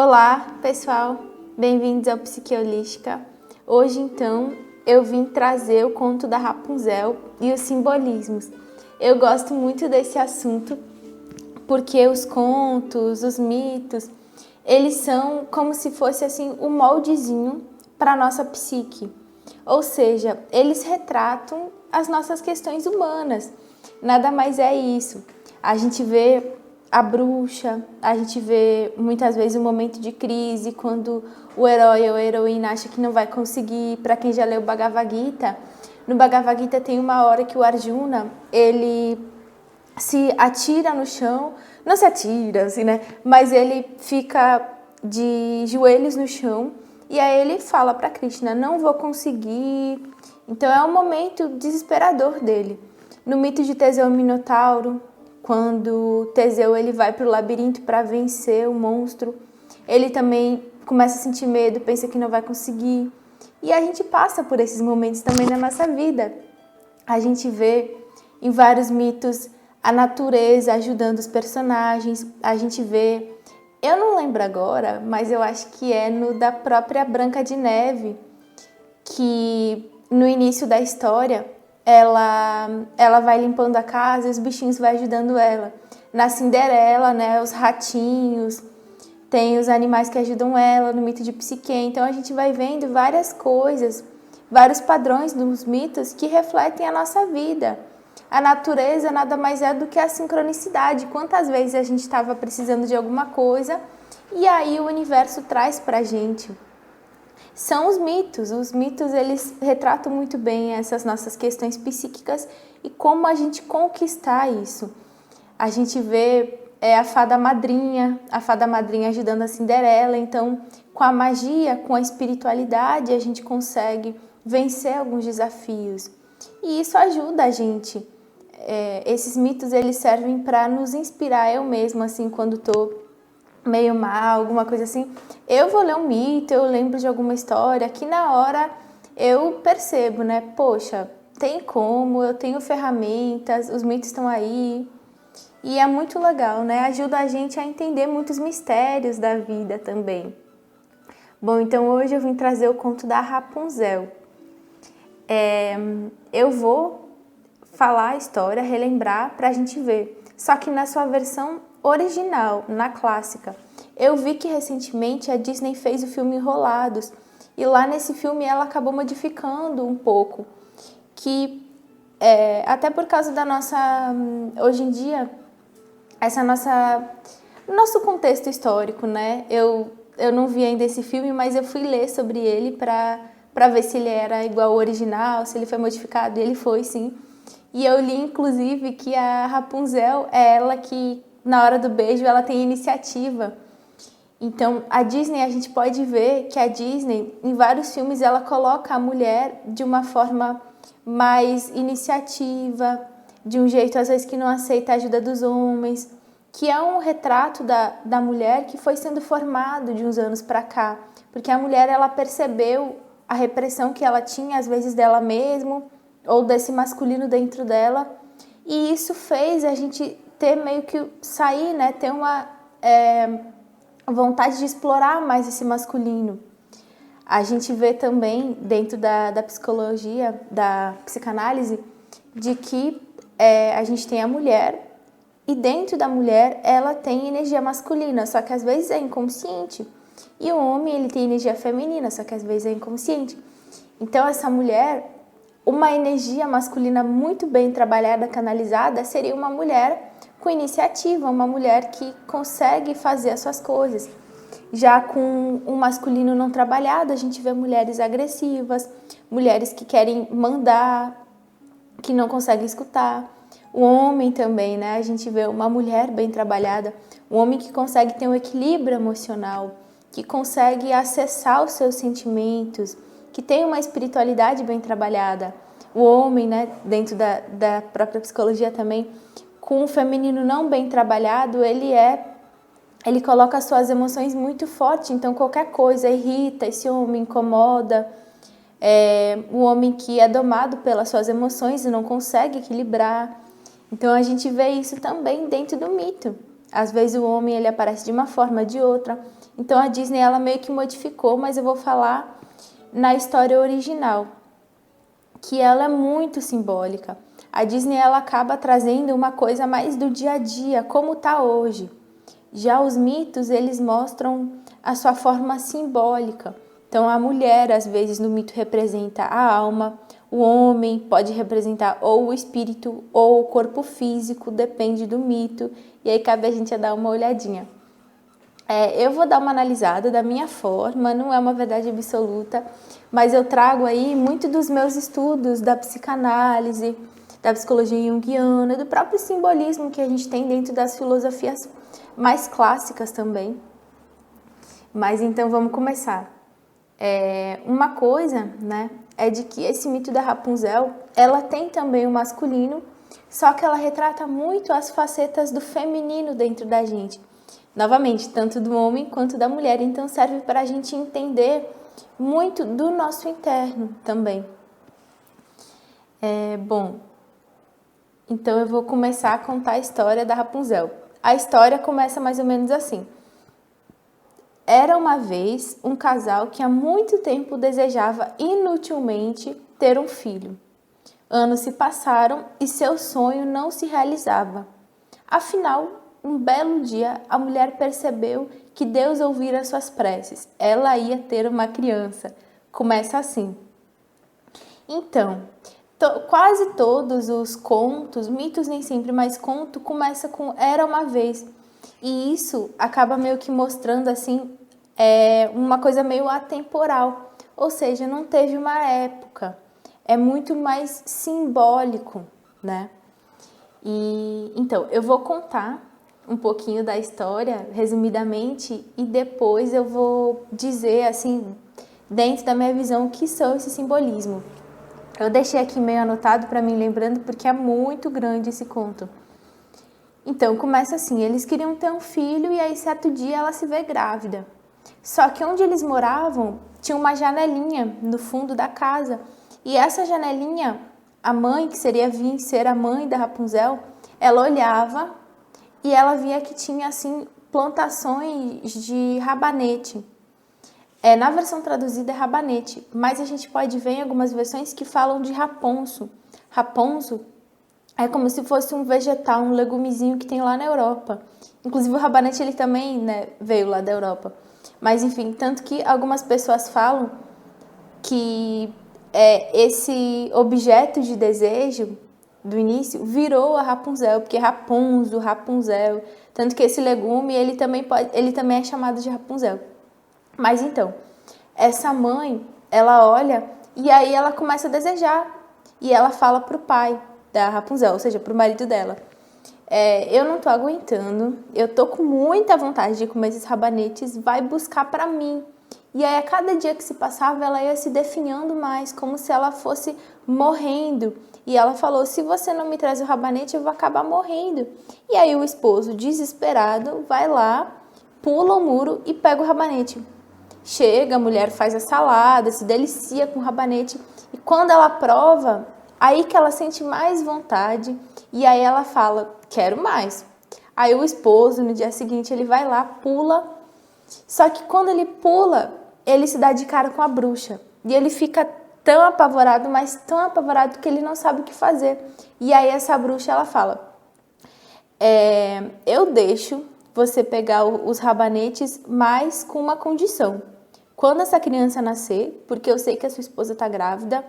Olá, pessoal! Bem-vindos ao Psique Holística. Hoje, então, eu vim trazer o conto da Rapunzel e os simbolismos. Eu gosto muito desse assunto porque os contos, os mitos, eles são como se fosse assim um moldezinho para a nossa psique. Ou seja, eles retratam as nossas questões humanas. Nada mais é isso. A gente vê a bruxa, a gente vê muitas vezes um momento de crise, quando o herói ou a heroína acha que não vai conseguir. Para quem já leu o Bhagavad Gita, no Bhagavad Gita tem uma hora que o Arjuna, ele se atira no chão, não se atira assim, né? Mas ele fica de joelhos no chão e aí ele fala para Krishna, não vou conseguir. Então é um momento desesperador dele. No mito de Teseu e Minotauro, quando Teseu ele vai para o labirinto para vencer o monstro, ele também começa a sentir medo, pensa que não vai conseguir. E a gente passa por esses momentos também na nossa vida. A gente vê em vários mitos a natureza ajudando os personagens. A gente vê, eu não lembro agora, mas eu acho que é no da própria Branca de Neve, que no início da história ela vai limpando a casa e os bichinhos vão ajudando ela. Na Cinderela, né, os ratinhos, tem os animais que ajudam ela no mito de Psique. Então a gente vai vendo várias coisas, vários padrões dos mitos que refletem a nossa vida. A natureza nada mais é do que a sincronicidade. Quantas vezes a gente estava precisando de alguma coisa e aí o universo traz pra gente. São os mitos eles retratam muito bem essas nossas questões psíquicas e como a gente conquistar isso. A gente vê a fada madrinha ajudando a Cinderela, então com a magia, com a espiritualidade a gente consegue vencer alguns desafios e isso ajuda a gente. Esses mitos eles servem para nos inspirar. Eu mesma, assim, quando estou meio mal, alguma coisa assim, eu vou ler um mito, eu lembro de alguma história que na hora eu percebo, né? Poxa, tem como, eu tenho ferramentas, os mitos estão aí. E é muito legal, né? Ajuda a gente a entender muitos mistérios da vida também. Bom, então hoje eu vim trazer o conto da Rapunzel. Eu vou falar a história, relembrar pra gente ver. Só que na sua versão original, na clássica. Eu vi que recentemente a Disney fez o filme Enrolados. E lá nesse filme ela acabou modificando um pouco. Que até por causa da nossa... Hoje em dia, nosso contexto histórico, né? Eu não vi ainda esse filme, mas eu fui ler sobre ele para ver se ele era igual ao original, se ele foi modificado. E ele foi, sim. E eu li, inclusive, que a Rapunzel é ela que, na hora do beijo, ela tem iniciativa. Então, a Disney, a gente pode ver que a Disney, em vários filmes, ela coloca a mulher de uma forma mais iniciativa, de um jeito, às vezes, que não aceita a ajuda dos homens, que é um retrato da mulher que foi sendo formado de uns anos para cá. Porque a mulher, ela percebeu a repressão que ela tinha, às vezes, dela mesma, ou desse masculino dentro dela, e isso fez a gente ter meio que sair, né, ter uma vontade de explorar mais esse masculino. A gente vê também dentro da psicologia, da psicanálise, de que a gente tem a mulher e dentro da mulher ela tem energia masculina, só que às vezes é inconsciente, e o homem ele tem energia feminina, só que às vezes é inconsciente. Então essa mulher, uma energia masculina muito bem trabalhada, canalizada, seria uma mulher com iniciativa, uma mulher que consegue fazer as suas coisas. Já com um masculino não trabalhado, a gente vê mulheres agressivas, mulheres que querem mandar, que não conseguem escutar. O homem também, né? A gente vê uma mulher bem trabalhada, um homem que consegue ter um equilíbrio emocional, que consegue acessar os seus sentimentos, que tem uma espiritualidade bem trabalhada. O homem, né, dentro da própria psicologia também, com o feminino não bem trabalhado, ele coloca as suas emoções muito forte, então qualquer coisa irrita, esse homem incomoda. O homem que é domado pelas suas emoções e não consegue equilibrar. Então a gente vê isso também dentro do mito. Às vezes o homem ele aparece de uma forma, de outra. Então a Disney ela meio que modificou, mas eu vou falar na história original, que ela é muito simbólica. A Disney ela acaba trazendo uma coisa mais do dia a dia, como está hoje. Já os mitos, eles mostram a sua forma simbólica. Então a mulher, às vezes, no mito representa a alma, o homem pode representar ou o espírito ou o corpo físico, depende do mito. E aí cabe a gente a dar uma olhadinha. Eu vou dar uma analisada da minha forma, não é uma verdade absoluta, mas eu trago aí muito dos meus estudos da psicanálise, da psicologia junguiana, do próprio simbolismo que a gente tem dentro das filosofias mais clássicas também. Mas então vamos começar. Uma coisa, né, é de que esse mito da Rapunzel, ela tem também o masculino, só que ela retrata muito as facetas do feminino dentro da gente. Novamente, tanto do homem quanto da mulher, então serve para a gente entender muito do nosso interno também. Bom, então eu vou começar a contar a história da Rapunzel. A história começa mais ou menos assim. Era uma vez um casal que há muito tempo desejava inutilmente ter um filho. Anos se passaram e seu sonho não se realizava. Afinal, um belo dia, a mulher percebeu que Deus ouvira suas preces. Ela ia ter uma criança. Começa assim. Então, quase todos os contos, mitos nem sempre, mas conto, começa com era uma vez. E isso acaba meio que mostrando assim uma coisa meio atemporal. Ou seja, não teve uma época. É muito mais simbólico, né? E então, eu vou contar um pouquinho da história, resumidamente, e depois eu vou dizer, assim, dentro da minha visão, o que são esse simbolismo. Eu deixei aqui meio anotado para mim lembrando, porque é muito grande esse conto. Então, começa assim, eles queriam ter um filho e aí certo dia ela se vê grávida. Só que onde eles moravam, tinha uma janelinha no fundo da casa. E essa janelinha, a mãe, que seria vir ser a mãe da Rapunzel, ela olhava e ela via que tinha, assim, plantações de rabanete. Na versão traduzida é rabanete, mas a gente pode ver em algumas versões que falam de raponso. Raponso é como se fosse um vegetal, um legumezinho que tem lá na Europa. Inclusive o rabanete ele também, né, veio lá da Europa. Mas enfim, tanto que algumas pessoas falam que esse objeto de desejo do início virou a Rapunzel, porque Rapunzo, Rapunzel, tanto que esse legume ele também é chamado de Rapunzel. Mas então, essa mãe, ela olha e aí ela começa a desejar e ela fala pro pai da Rapunzel, ou seja, pro marido dela. Eu não tô aguentando, eu tô com muita vontade de comer esses rabanetes, vai buscar pra mim. E aí, a cada dia que se passava, ela ia se definhando mais, como se ela fosse morrendo. E ela falou, se você não me traz o rabanete, eu vou acabar morrendo. E aí o esposo, desesperado, vai lá, pula o muro e pega o rabanete. Chega, a mulher faz a salada, se delicia com o rabanete. E quando ela prova, aí que ela sente mais vontade. E aí ela fala, quero mais. Aí o esposo, no dia seguinte, ele vai lá, pula. Só que quando ele pula, ele se dá de cara com a bruxa. E ele fica tão apavorado, mas tão apavorado que ele não sabe o que fazer. E aí essa bruxa, ela fala, eu deixo você pegar os rabanetes, mas com uma condição. Quando essa criança nascer, porque eu sei que a sua esposa está grávida,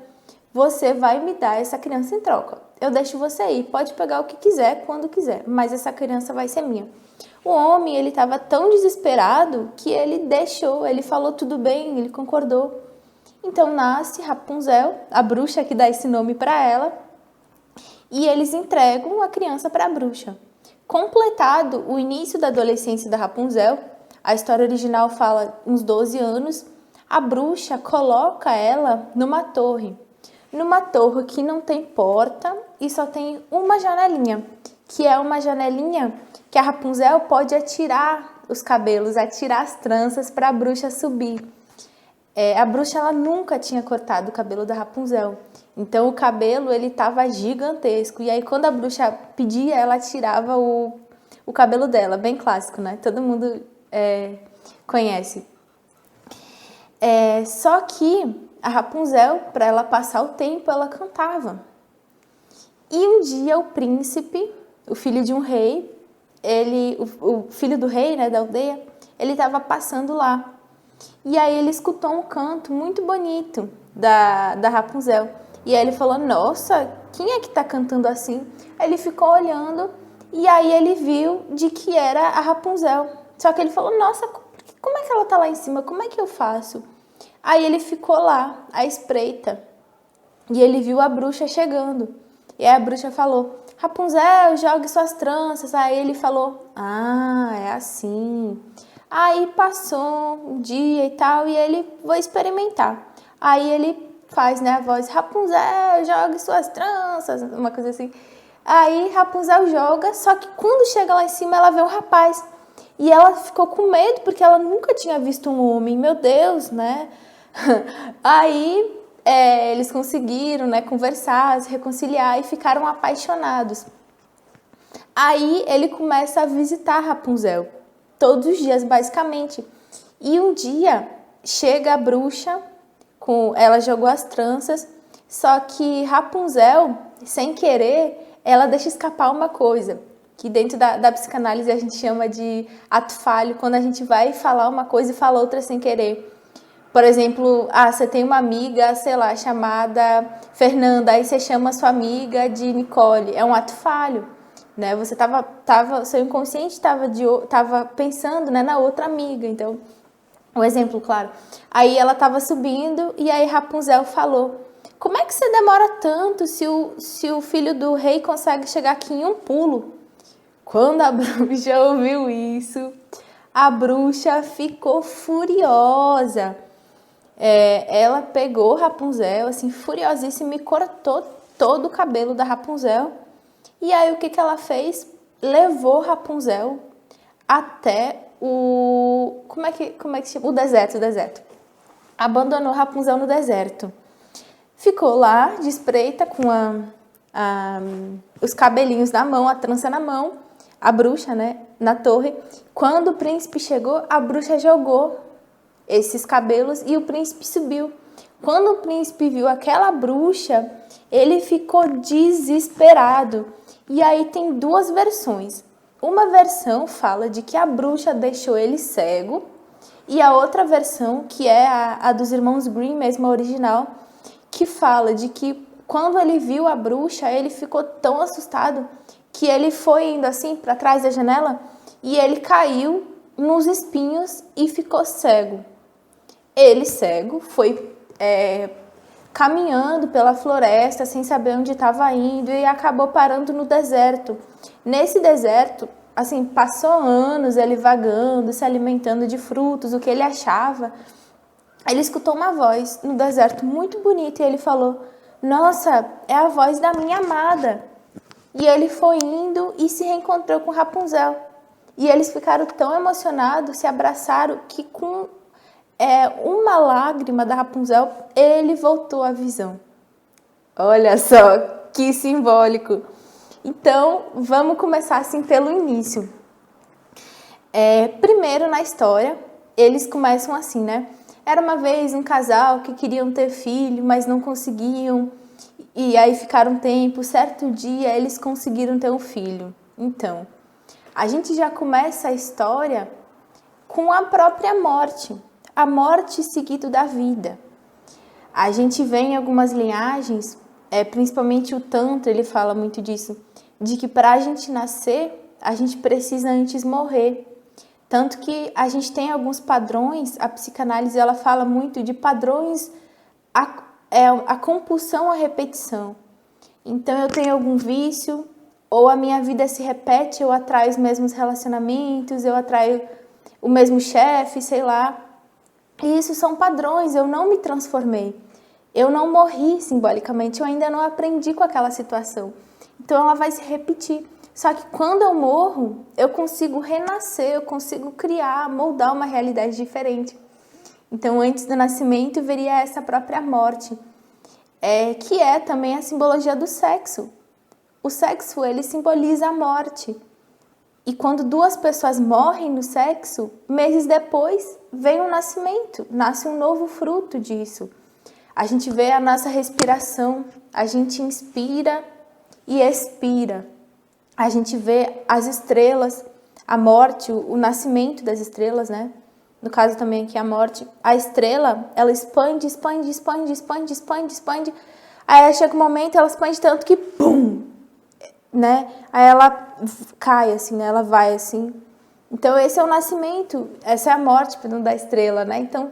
você vai me dar essa criança em troca. Eu deixo você ir, pode pegar o que quiser, quando quiser, mas essa criança vai ser minha. O homem, ele estava tão desesperado que ele deixou, ele falou tudo bem, ele concordou. Então nasce Rapunzel, a bruxa que dá esse nome para ela, e eles entregam a criança para a bruxa. Completado o início da adolescência da Rapunzel, a história original fala uns 12 anos, a bruxa coloca ela numa torre que não tem porta e só tem uma janelinha, que é uma janelinha que a Rapunzel pode atirar os cabelos, atirar as tranças para a bruxa subir. A bruxa ela nunca tinha cortado o cabelo da Rapunzel, então o cabelo ele estava gigantesco. E aí quando a bruxa pedia, ela tirava o cabelo dela, bem clássico, né? Todo mundo conhece. Só que a Rapunzel, para ela passar o tempo, ela cantava. E um dia o príncipe, o filho de um rei, o filho do rei, né, da aldeia, ele estava passando lá. E aí ele escutou um canto muito bonito da Rapunzel. E aí ele falou, nossa, quem é que está cantando assim? Aí ele ficou olhando e aí ele viu de que era a Rapunzel. Só que ele falou, nossa, como é que ela está lá em cima? Como é que eu faço? Aí ele ficou lá, à espreita, e ele viu a bruxa chegando. E aí a bruxa falou, Rapunzel, jogue suas tranças. Aí ele falou, ah, é assim. Aí passou um dia e tal, e ele, vou experimentar. Aí ele faz, né, a voz, Rapunzel, jogue suas tranças, uma coisa assim. Aí Rapunzel joga, só que quando chega lá em cima, ela vê um rapaz. E ela ficou com medo, porque ela nunca tinha visto um homem. Meu Deus, né? Aí eles conseguiram, né, conversar, se reconciliar e ficaram apaixonados. Aí ele começa a visitar Rapunzel, todos os dias, basicamente. E um dia chega a bruxa, ela jogou as tranças, só que Rapunzel, sem querer, ela deixa escapar uma coisa, que dentro da psicanálise a gente chama de ato falho, quando a gente vai falar uma coisa e fala outra sem querer. Por exemplo, você tem uma amiga, sei lá, chamada Fernanda, aí você chama sua amiga de Nicole. É um ato falho, né? Você seu inconsciente estava pensando, né, na outra amiga. Então, um exemplo claro. Aí ela estava subindo e aí Rapunzel falou, como é que você demora tanto se o filho do rei consegue chegar aqui em um pulo? Quando a bruxa ouviu isso, a bruxa ficou furiosa. Ela pegou Rapunzel, assim, furiosíssima, e cortou todo o cabelo da Rapunzel. E aí o que ela fez? Levou Rapunzel até como é que chama? O deserto. Abandonou Rapunzel no deserto. Ficou lá de espreita com os cabelinhos na mão, a trança na mão, a bruxa, né, na torre. Quando o príncipe chegou, a bruxa jogou esses cabelos e o príncipe subiu. Quando o príncipe viu aquela bruxa, ele ficou desesperado. E aí tem duas versões. Uma versão fala de que a bruxa deixou ele cego, e a outra versão, que é a dos irmãos Grimm, mesmo a original, que fala de que quando ele viu a bruxa, ele ficou tão assustado que ele foi indo assim para trás da janela e ele caiu nos espinhos e ficou cego. Ele, cego, foi caminhando pela floresta sem saber onde estava indo e acabou parando no deserto. Nesse deserto, assim, passou anos ele vagando, se alimentando de frutos, o que ele achava. Ele escutou uma voz no deserto muito bonita e ele falou, nossa, é a voz da minha amada. E ele foi indo e se reencontrou com Rapunzel. E eles ficaram tão emocionados, se abraçaram, que com uma lágrima da Rapunzel, ele voltou à visão. Olha só, que simbólico. Então, vamos começar assim pelo início. Primeiro, na história, eles começam assim, né? Era uma vez um casal que queriam ter filho, mas não conseguiam. E aí ficaram um tempo, certo dia eles conseguiram ter um filho. Então, a gente já começa a história com a própria morte. A morte seguido da vida. A gente vê em algumas linhagens, principalmente o Tantra, ele fala muito disso, de que para a gente nascer, a gente precisa antes morrer. Tanto que a gente tem alguns padrões, a psicanálise ela fala muito de padrões, a compulsão à repetição. Então eu tenho algum vício, ou a minha vida se repete, eu atraio os mesmos relacionamentos, eu atraio o mesmo chefe, sei lá. E isso são padrões, eu não me transformei. Eu não morri simbolicamente, eu ainda não aprendi com aquela situação. Então ela vai se repetir. Só que quando eu morro, eu consigo renascer, eu consigo criar, moldar uma realidade diferente. Então antes do nascimento viria essa própria morte, que é também a simbologia do sexo. O sexo, ele simboliza a morte. E quando duas pessoas morrem no sexo, meses depois vem um nascimento, nasce um novo fruto disso. A gente vê a nossa respiração, a gente inspira e expira. A gente vê as estrelas, a morte, o nascimento das estrelas, né? No caso também aqui a morte. A estrela, ela expande, expande, expande, expande, expande, expande. Aí chega um momento, ela expande tanto que pum! Né? Aí ela cai assim, né? Ela vai assim. Então esse é o nascimento, essa é a morte da estrela, né? Então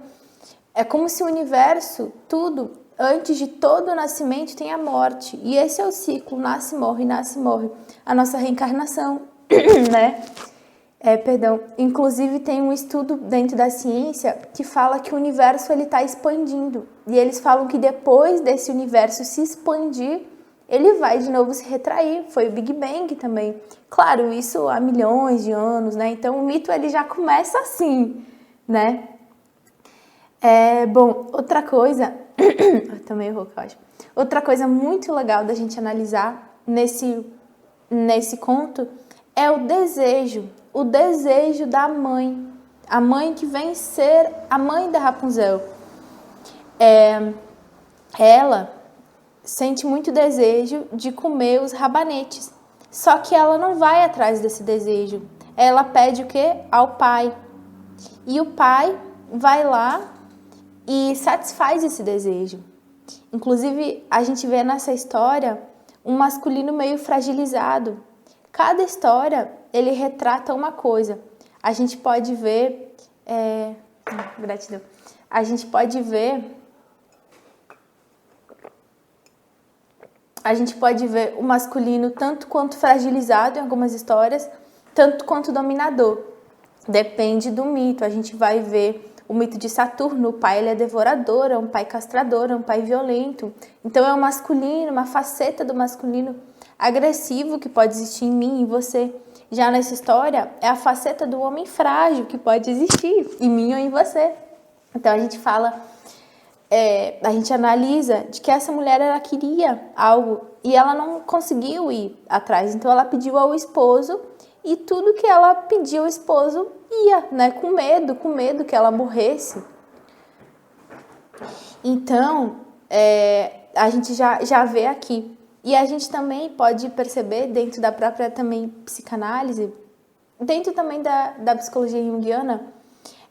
é como se o universo, tudo, antes de todo o nascimento tem a morte. E esse é o ciclo, nasce, morre, nasce, morre. A nossa reencarnação, né? Inclusive tem um estudo dentro da ciência que fala que o universo ele está expandindo. E eles falam que depois desse universo se expandir, ele vai de novo se retrair. Foi o Big Bang também. Claro, isso há milhões de anos, né? Então o mito ele já começa assim, né? Outra coisa, eu também rouca, eu acho. Outra coisa muito legal da gente analisar nesse conto é o desejo da mãe, a mãe que vem ser a mãe da Rapunzel. Ela sente muito desejo de comer os rabanetes, só que ela não vai atrás desse desejo. Ela pede o quê? Ao pai. E o pai vai lá e satisfaz esse desejo. Inclusive, a gente vê nessa história um masculino meio fragilizado. Cada história, ele retrata uma coisa. A gente pode ver... Gratidão. A gente pode ver o masculino tanto quanto fragilizado em algumas histórias, tanto quanto dominador. Depende do mito. A gente vai ver o mito de Saturno, o pai ele é devorador, é um pai castrador, é um pai violento. Então é um masculino, uma faceta do masculino agressivo que pode existir em mim e em você. Já nessa história, é a faceta do homem frágil que pode existir em mim ou em você. Então a gente fala, a gente analisa de que essa mulher ela queria algo e ela não conseguiu ir atrás. Então ela pediu ao esposo e tudo que ela pediu ao esposo ia, né? Com medo que ela morresse. Então, a gente já vê aqui. E a gente também pode perceber dentro da própria também psicanálise, dentro também da psicologia junguiana,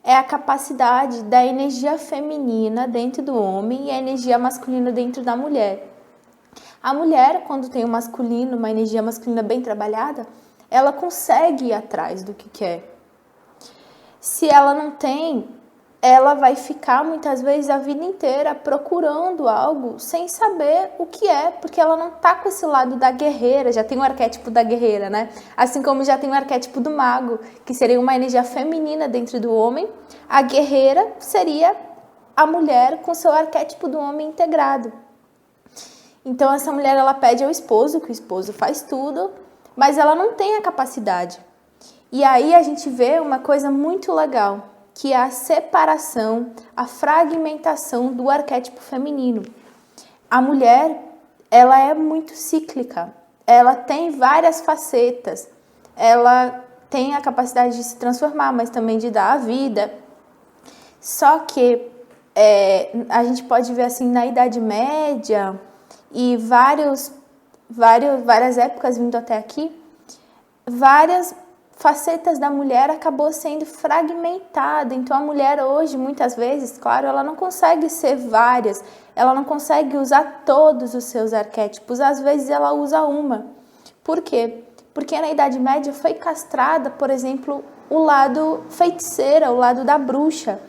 é a capacidade da energia feminina dentro do homem e a energia masculina dentro da mulher. A mulher, quando tem o masculino, uma energia masculina bem trabalhada, ela consegue ir atrás do que quer. Se ela não tem, ela vai ficar muitas vezes a vida inteira procurando algo sem saber o que é, porque ela não tá com esse lado da guerreira, já tem o arquétipo da guerreira, né? Assim como já tem o arquétipo do mago, que seria uma energia feminina dentro do homem, a guerreira seria a mulher com seu arquétipo do homem integrado. Então essa mulher ela pede ao esposo, que o esposo faz tudo, mas ela não tem a capacidade. E aí a gente vê uma coisa muito legal, que é a separação, a fragmentação do arquétipo feminino. A mulher, ela é muito cíclica, ela tem várias facetas, ela tem a capacidade de se transformar, mas também de dar a vida. Só que a gente pode ver assim na Idade Média e várias épocas vindo até aqui, várias facetas da mulher acabou sendo fragmentada. Então a mulher hoje, muitas vezes, claro, ela não consegue ser várias, ela não consegue usar todos os seus arquétipos, às vezes ela usa uma. Por quê? Porque na Idade Média foi castrada, por exemplo, o lado feiticeira, o lado da bruxa.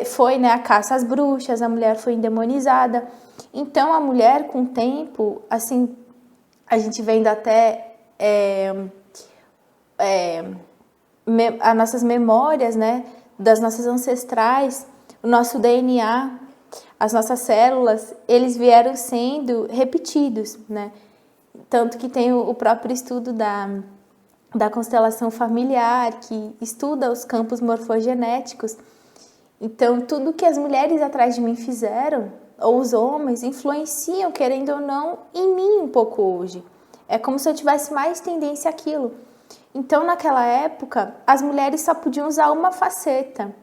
Foi, né, a caça às bruxas, a mulher foi endemonizada. Então a mulher, com o tempo, assim, a gente vendo até as nossas memórias, né, das nossas ancestrais, o nosso DNA, as nossas células, eles vieram sendo repetidos, né? Tanto que tem o próprio estudo da constelação familiar, que estuda os campos morfogenéticos. Então, tudo que as mulheres atrás de mim fizeram, ou os homens, influenciam, querendo ou não, em mim um pouco hoje. É como se eu tivesse mais tendência àquilo. Então, naquela época, as mulheres só podiam usar uma faceta.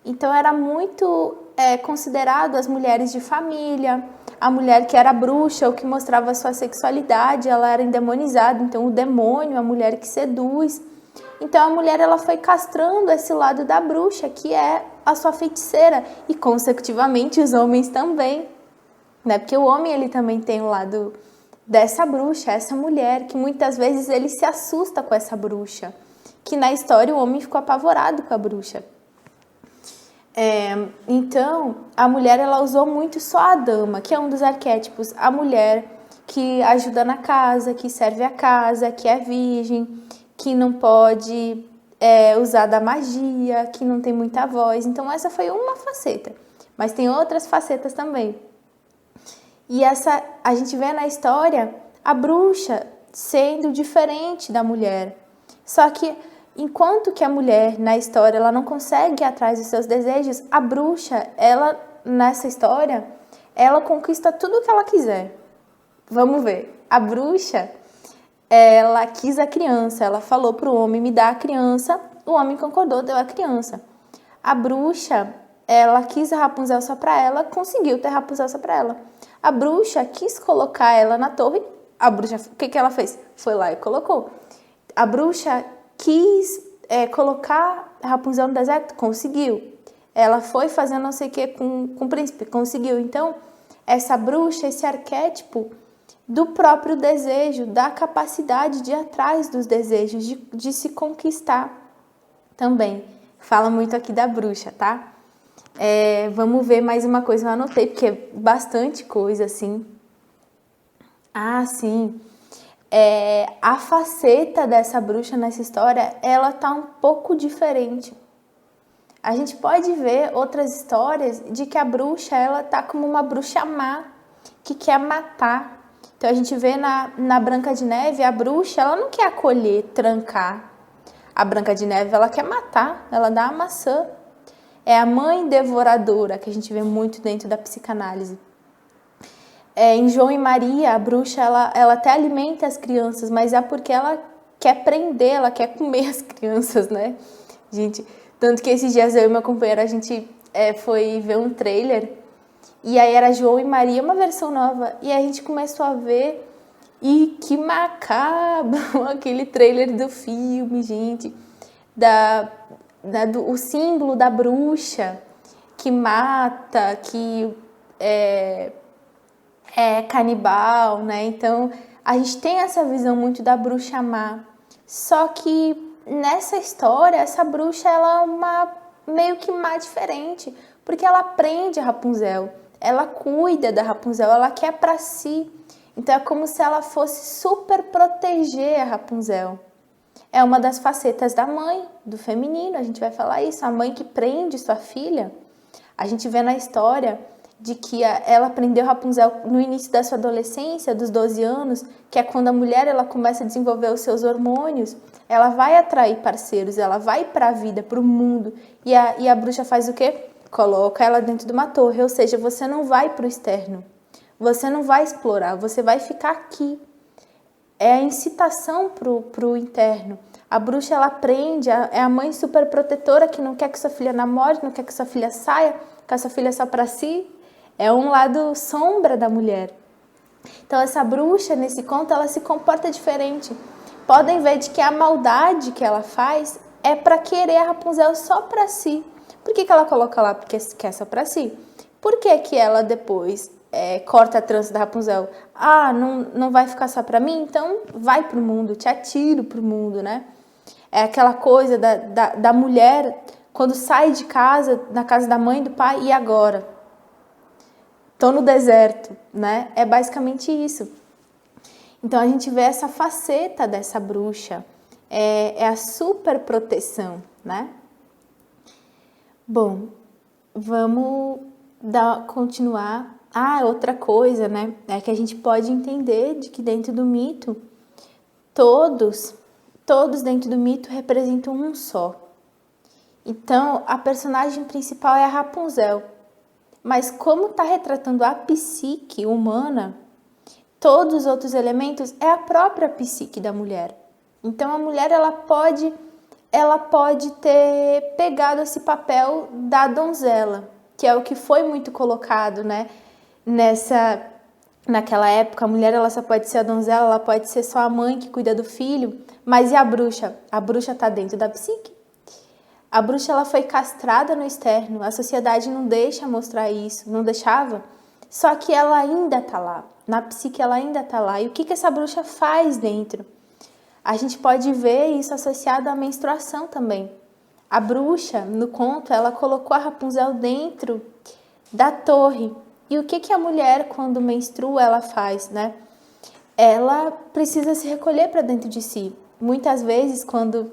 Então, era muito considerado as mulheres de família, a mulher que era bruxa ou que mostrava sua sexualidade, ela era endemonizada. Então, o demônio, a mulher que seduz. Então, a mulher ela foi castrando esse lado da bruxa, que é a sua feiticeira. E, consecutivamente, os homens também. Né? Porque o homem ele também tem o lado dessa bruxa, essa mulher, que muitas vezes ele se assusta com essa bruxa. Que na história o homem ficou apavorado com a bruxa. Então, a mulher ela usou muito só a dama, que é um dos arquétipos. A mulher que ajuda na casa, que serve a casa, que é virgem, que não pode usar da magia, que não tem muita voz. Então, essa foi uma faceta. Mas tem outras facetas também. E essa a gente vê na história a bruxa sendo diferente da mulher. Só que enquanto que a mulher na história ela não consegue ir atrás dos seus desejos, a bruxa, ela nessa história, ela conquista tudo o que ela quiser. Vamos ver. A bruxa, ela quis a criança, ela falou para o homem me dar a criança, o homem concordou, deu a criança. A bruxa, ela quis a Rapunzel só para ela, conseguiu ter a Rapunzel só para ela. A bruxa quis colocar ela na torre, a bruxa, o que ela fez? Foi lá e colocou. A bruxa quis colocar a Rapunzel no deserto, conseguiu. Ela foi fazer não sei o que com o príncipe, conseguiu. Então, essa bruxa, esse arquétipo do próprio desejo, da capacidade de ir atrás dos desejos, de se conquistar também. Fala muito aqui da bruxa, tá? Vamos ver mais uma coisa, eu anotei, porque é bastante coisa, assim. Ah, sim. A faceta dessa bruxa nessa história, ela tá um pouco diferente. A gente pode ver outras histórias de que a bruxa, ela tá como uma bruxa má, que quer matar. Então, a gente vê na Branca de Neve, a bruxa, ela não quer acolher, trancar. A Branca de Neve, ela quer matar, ela dá a maçã. É a mãe devoradora, que a gente vê muito dentro da psicanálise. Em João e Maria, a bruxa, ela até alimenta as crianças, mas é porque ela quer prender, ela quer comer as crianças, né? Gente, tanto que esses dias eu e meu companheiro, a gente foi ver um trailer, e aí era João e Maria, uma versão nova, e a gente começou a ver, e que macabro aquele trailer do filme, gente, o símbolo da bruxa que mata, que é canibal, né? Então, a gente tem essa visão muito da bruxa má. Só que nessa história, essa bruxa ela é uma meio que má diferente, porque ela prende a Rapunzel, ela cuida da Rapunzel, ela quer para si. Então, é como se ela fosse super proteger a Rapunzel. É uma das facetas da mãe, do feminino, a gente vai falar isso, a mãe que prende sua filha. A gente vê na história de que ela prendeu Rapunzel no início da sua adolescência, dos 12 anos, que é quando a mulher ela começa a desenvolver os seus hormônios, ela vai atrair parceiros, ela vai para a vida, para o mundo, e a bruxa faz o quê? Coloca ela dentro de uma torre, ou seja, você não vai para o externo, você não vai explorar, você vai ficar aqui. É a incitação para o interno. A bruxa, ela prende, é a mãe super protetora que não quer que sua filha namore, não quer que sua filha saia, quer sua filha só para si. É um lado sombra da mulher. Então, essa bruxa, nesse conto, ela se comporta diferente. Podem ver de que a maldade que ela faz é para querer a Rapunzel só para si. Por que ela coloca lá? Porque quer só para si. Por que ela depois corta a trança da Rapunzel? Ah, não vai ficar só para mim? Então vai pro mundo, te atiro pro mundo, né? É aquela coisa da mulher quando sai de casa, na casa da mãe e do pai, e agora? Tô no deserto, né? É basicamente isso. Então a gente vê essa faceta dessa bruxa, é a super proteção, né? Bom, vamos continuar. Outra coisa, né? É que a gente pode entender de que dentro do mito, todos dentro do mito representam um só. Então, a personagem principal é a Rapunzel. Mas como está retratando a psique humana, todos os outros elementos é a própria psique da mulher. Então a mulher ela pode ter pegado esse papel da donzela, que é o que foi muito colocado, né? Naquela época, a mulher ela só pode ser a donzela, ela pode ser só a mãe que cuida do filho, mas e a bruxa? A bruxa está dentro da psique. A bruxa ela foi castrada no externo, a sociedade não deixa mostrar isso, não deixava, só que ela ainda está lá, na psique ela ainda está lá. E o que essa bruxa faz dentro? A gente pode ver isso associado à menstruação também. A bruxa, no conto, ela colocou a Rapunzel dentro da torre. E o que a mulher, quando menstrua, ela faz, né? Ela precisa se recolher para dentro de si. Muitas vezes, quando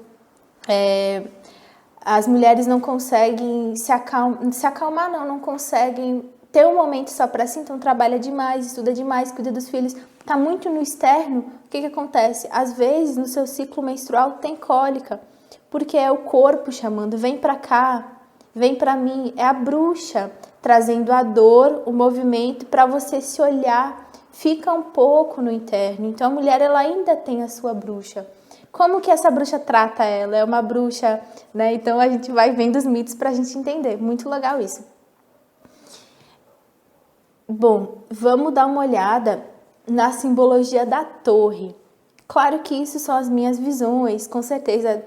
as mulheres não conseguem se acalmar, não conseguem ter um momento só para si, então trabalha demais, estuda demais, cuida dos filhos, está muito no externo. O que acontece? Às vezes, no seu ciclo menstrual, tem cólica, porque é o corpo chamando, vem para cá, vem para mim. É a bruxa trazendo a dor, o movimento, para você se olhar, fica um pouco no interno. Então, a mulher ela ainda tem a sua bruxa. Como que essa bruxa trata ela? É uma bruxa, né? Então, a gente vai vendo os mitos para a gente entender. Muito legal isso. Bom, vamos dar uma olhada na simbologia da torre. Claro que isso são as minhas visões, com certeza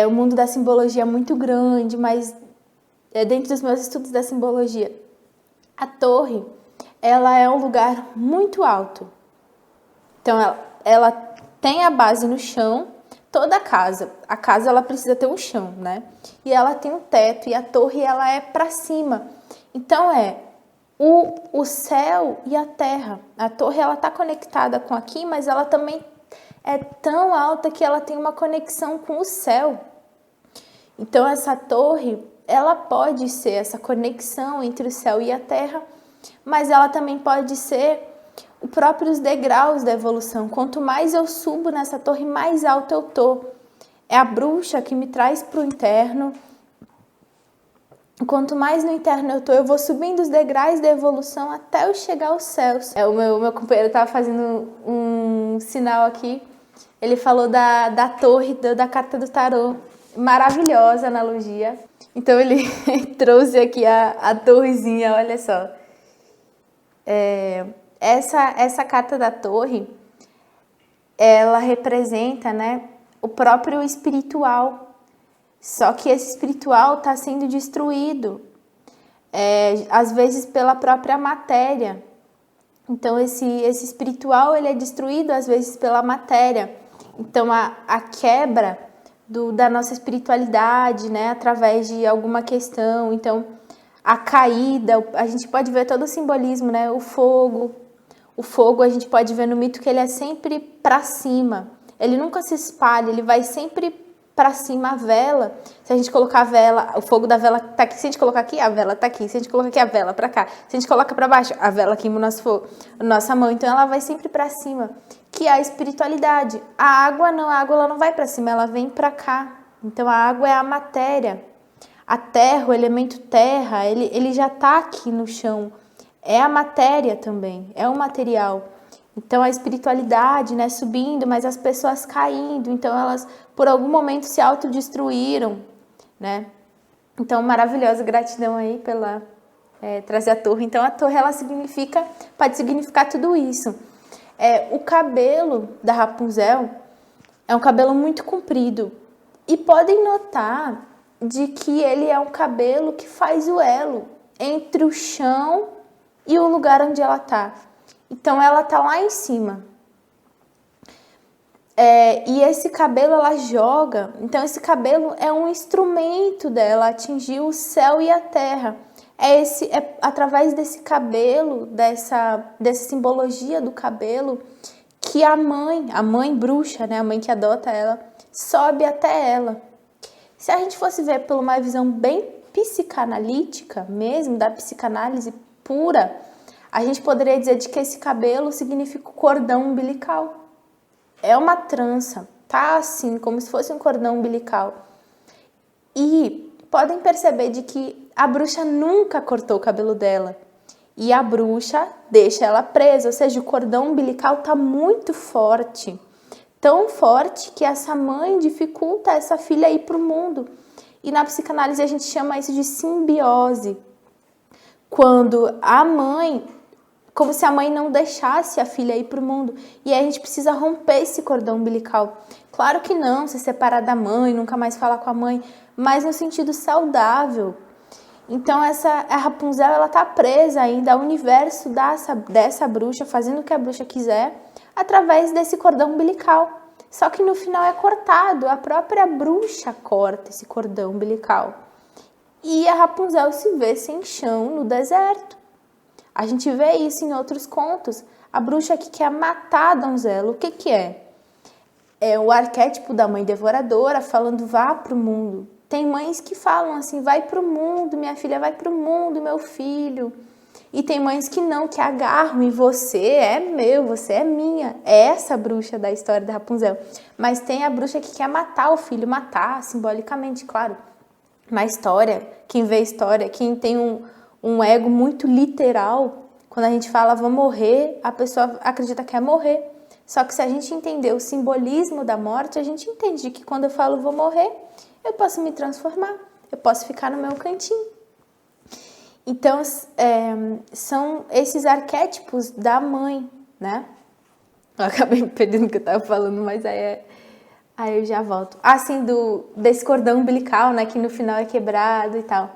o mundo da simbologia é muito grande, mas dentro dos meus estudos da simbologia, a torre, ela é um lugar muito alto. Então, ela tem a base no chão, toda a casa ela precisa ter um chão, né? E ela tem um teto, e a torre ela é para cima. Então, o céu e a terra. A torre ela está conectada com aqui, mas ela também é tão alta que ela tem uma conexão com o céu. Então essa torre, ela pode ser essa conexão entre o céu e a terra, mas ela também pode ser os próprios degraus da evolução. Quanto mais eu subo nessa torre, mais alto eu tô. É a bruxa que me traz para o interno. Quanto mais no interno eu tô, eu vou subindo os degraus da evolução até eu chegar aos céus. O meu companheiro estava fazendo um sinal aqui. Ele falou da torre, da carta do tarô. Maravilhosa analogia. Então ele trouxe aqui a torrezinha, olha só. Essa carta da torre, ela representa, né, o próprio espiritual. Só que esse espiritual está sendo destruído, às vezes pela própria matéria. Então esse espiritual ele é destruído às vezes pela matéria. Então a quebra da nossa espiritualidade, né, através de alguma questão. Então a caída, a gente pode ver todo o simbolismo, né? O fogo a gente pode ver no mito que ele é sempre para cima. Ele nunca se espalha, ele vai sempre para cima. A vela, se a gente colocar a vela, o fogo da vela tá aqui, se a gente colocar aqui, a vela tá aqui, se a gente colocar aqui, a vela para cá, se a gente coloca para baixo, a vela queima nossa mão. Então ela vai sempre para cima, que é a espiritualidade. A água ela não vai para cima, ela vem para cá. Então a água é a matéria. A terra, o elemento terra, ele já tá aqui no chão. É a matéria também, é o material. Então a espiritualidade, né, subindo, mas as pessoas caindo. Então elas, por algum momento, se autodestruíram, né? Então, maravilhosa, gratidão aí pela trazer a torre. Então a torre, ela pode significar tudo isso. O cabelo da Rapunzel é um cabelo muito comprido. E podem notar de que ele é um cabelo que faz o elo entre o chão e o lugar onde ela está. Então, ela está lá em cima. E esse cabelo, ela joga. Então, esse cabelo é um instrumento dela atingir o céu e a terra. É através desse cabelo, dessa simbologia do cabelo, que a mãe bruxa, né, a mãe que adota ela, sobe até ela. Se a gente fosse ver por uma visão bem psicanalítica mesmo, da psicanálise pura, a gente poderia dizer de que esse cabelo significa o cordão umbilical. É uma trança, tá assim, como se fosse um cordão umbilical. E podem perceber de que a bruxa nunca cortou o cabelo dela. E a bruxa deixa ela presa, ou seja, o cordão umbilical tá muito forte, tão forte que essa mãe dificulta essa filha a ir para o mundo. E na psicanálise a gente chama isso de simbiose. Quando a mãe, como se a mãe não deixasse a filha ir para o mundo. E aí a gente precisa romper esse cordão umbilical. Claro que não, se separar da mãe, nunca mais falar com a mãe, mas no sentido saudável. Então a Rapunzel, ela tá presa ainda ao universo dessa bruxa, fazendo o que a bruxa quiser, através desse cordão umbilical. Só que no final é cortado, a própria bruxa corta esse cordão umbilical. E a Rapunzel se vê sem chão no deserto. A gente vê isso em outros contos. A bruxa que quer matar a donzela, o que que é? É o arquétipo da mãe devoradora falando, vá pro mundo. Tem mães que falam assim, vai pro mundo, minha filha, vai pro mundo, meu filho. E tem mães que não, que agarram em você, é meu, você é minha. É essa a bruxa da história da Rapunzel. Mas tem a bruxa que quer matar o filho, matar simbolicamente, claro. Na história, quem vê história, quem tem um ego muito literal, quando a gente fala vou morrer, a pessoa acredita que é morrer. Só que se a gente entender o simbolismo da morte, a gente entende que quando eu falo vou morrer, eu posso me transformar, eu posso ficar no meu cantinho. Então, são esses arquétipos da mãe, né? Eu acabei me perdendo o que eu estava falando, mas aí eu já volto. Assim, desse cordão umbilical, né? Que no final é quebrado e tal.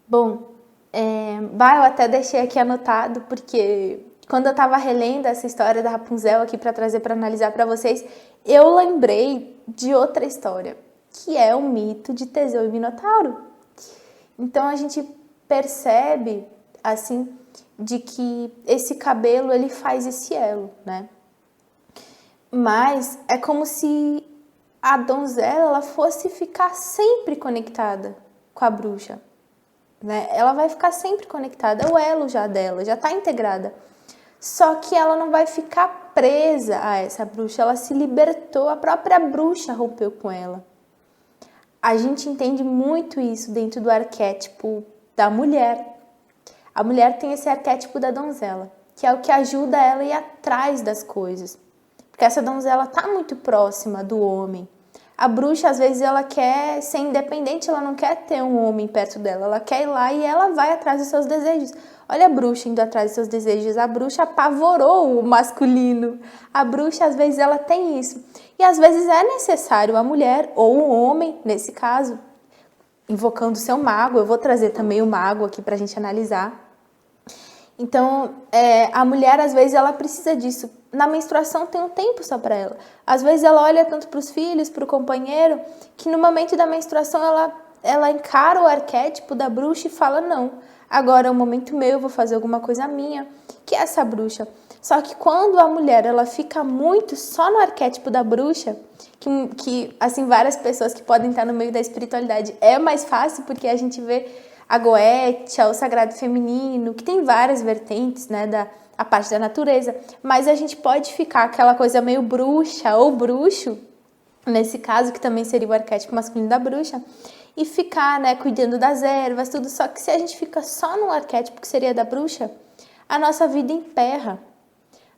Bom, eu até deixei aqui anotado, porque quando eu estava relendo essa história da Rapunzel aqui para trazer para analisar para vocês, eu lembrei de outra história, que é o mito de Teseu e Minotauro. Então a gente percebe, assim, de que esse cabelo, ele faz esse elo, né? Mas é como se a donzela, ela fosse ficar sempre conectada com a bruxa, né? Ela vai ficar sempre conectada, é o elo já dela, já está integrada. Só que ela não vai ficar presa a essa bruxa, ela se libertou, a própria bruxa rompeu com ela. A gente entende muito isso dentro do arquétipo da mulher. A mulher tem esse arquétipo da donzela, que é o que ajuda ela a ir atrás das coisas. Porque essa donzela está muito próxima do homem. A bruxa, às vezes, ela quer ser independente, ela não quer ter um homem perto dela. Ela quer ir lá e ela vai atrás dos seus desejos. Olha a bruxa indo atrás dos seus desejos. A bruxa apavorou o masculino. A bruxa, às vezes, ela tem isso. E, às vezes, é necessário a mulher, ou o homem, nesse caso, invocando o seu mago. Eu vou trazer também o mago aqui para a gente analisar. Então, a mulher, às vezes, ela precisa disso. Na menstruação tem um tempo só para ela. Às vezes ela olha tanto para os filhos, para o companheiro, que no momento da menstruação ela encara o arquétipo da bruxa e fala, não, agora é um momento meu, eu vou fazer alguma coisa minha, que é essa bruxa. Só que quando a mulher, ela fica muito só no arquétipo da bruxa, que assim, várias pessoas que podem estar no meio da espiritualidade, é mais fácil porque a gente vê a Goetia, o sagrado feminino, que tem várias vertentes, né, a parte da natureza, mas a gente pode ficar aquela coisa meio bruxa ou bruxo, nesse caso, que também seria o arquétipo masculino da bruxa, e ficar, né, cuidando das ervas, tudo. Só que se a gente fica só no arquétipo que seria da bruxa, a nossa vida emperra.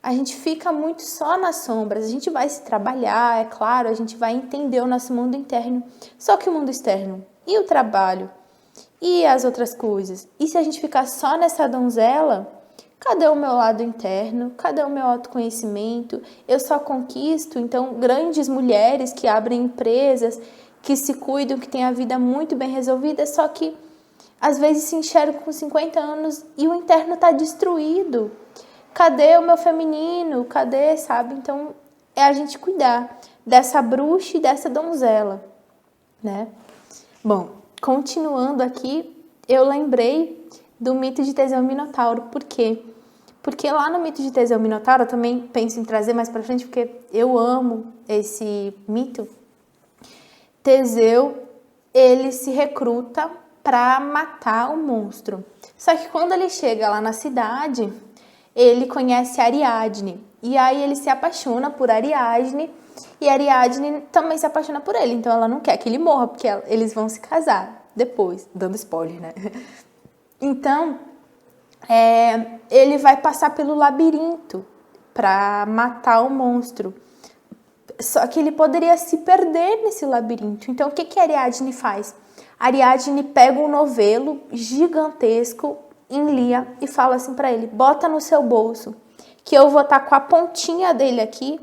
A gente fica muito só nas sombras, a gente vai se trabalhar, é claro, a gente vai entender o nosso mundo interno, só que o mundo externo e o trabalho e as outras coisas. E se a gente ficar só nessa donzela, cadê o meu lado interno? Cadê o meu autoconhecimento? Eu só conquisto, então, grandes mulheres que abrem empresas, que se cuidam, que têm a vida muito bem resolvida, só que às vezes se enxergam com 50 anos e o interno está destruído. Cadê o meu feminino? Cadê, sabe? Então, é a gente cuidar dessa bruxa e dessa donzela, né? Bom, continuando aqui, eu lembrei do mito de Teseu e Minotauro. Por quê? Porque lá no mito de Teseu e Minotauro, eu também penso em trazer mais pra frente, porque eu amo esse mito. Teseu, ele se recruta para matar o monstro. Só que quando ele chega lá na cidade, ele conhece Ariadne. E aí ele se apaixona por Ariadne, e Ariadne também se apaixona por ele. Então ela não quer que ele morra, porque eles vão se casar depois, dando spoiler, né? Então, ele vai passar pelo labirinto para matar o monstro. Só que ele poderia se perder nesse labirinto. Então, o que Ariadne faz? Ariadne pega um novelo gigantesco, enlia e fala assim para ele: bota no seu bolso, que eu vou estar com a pontinha dele aqui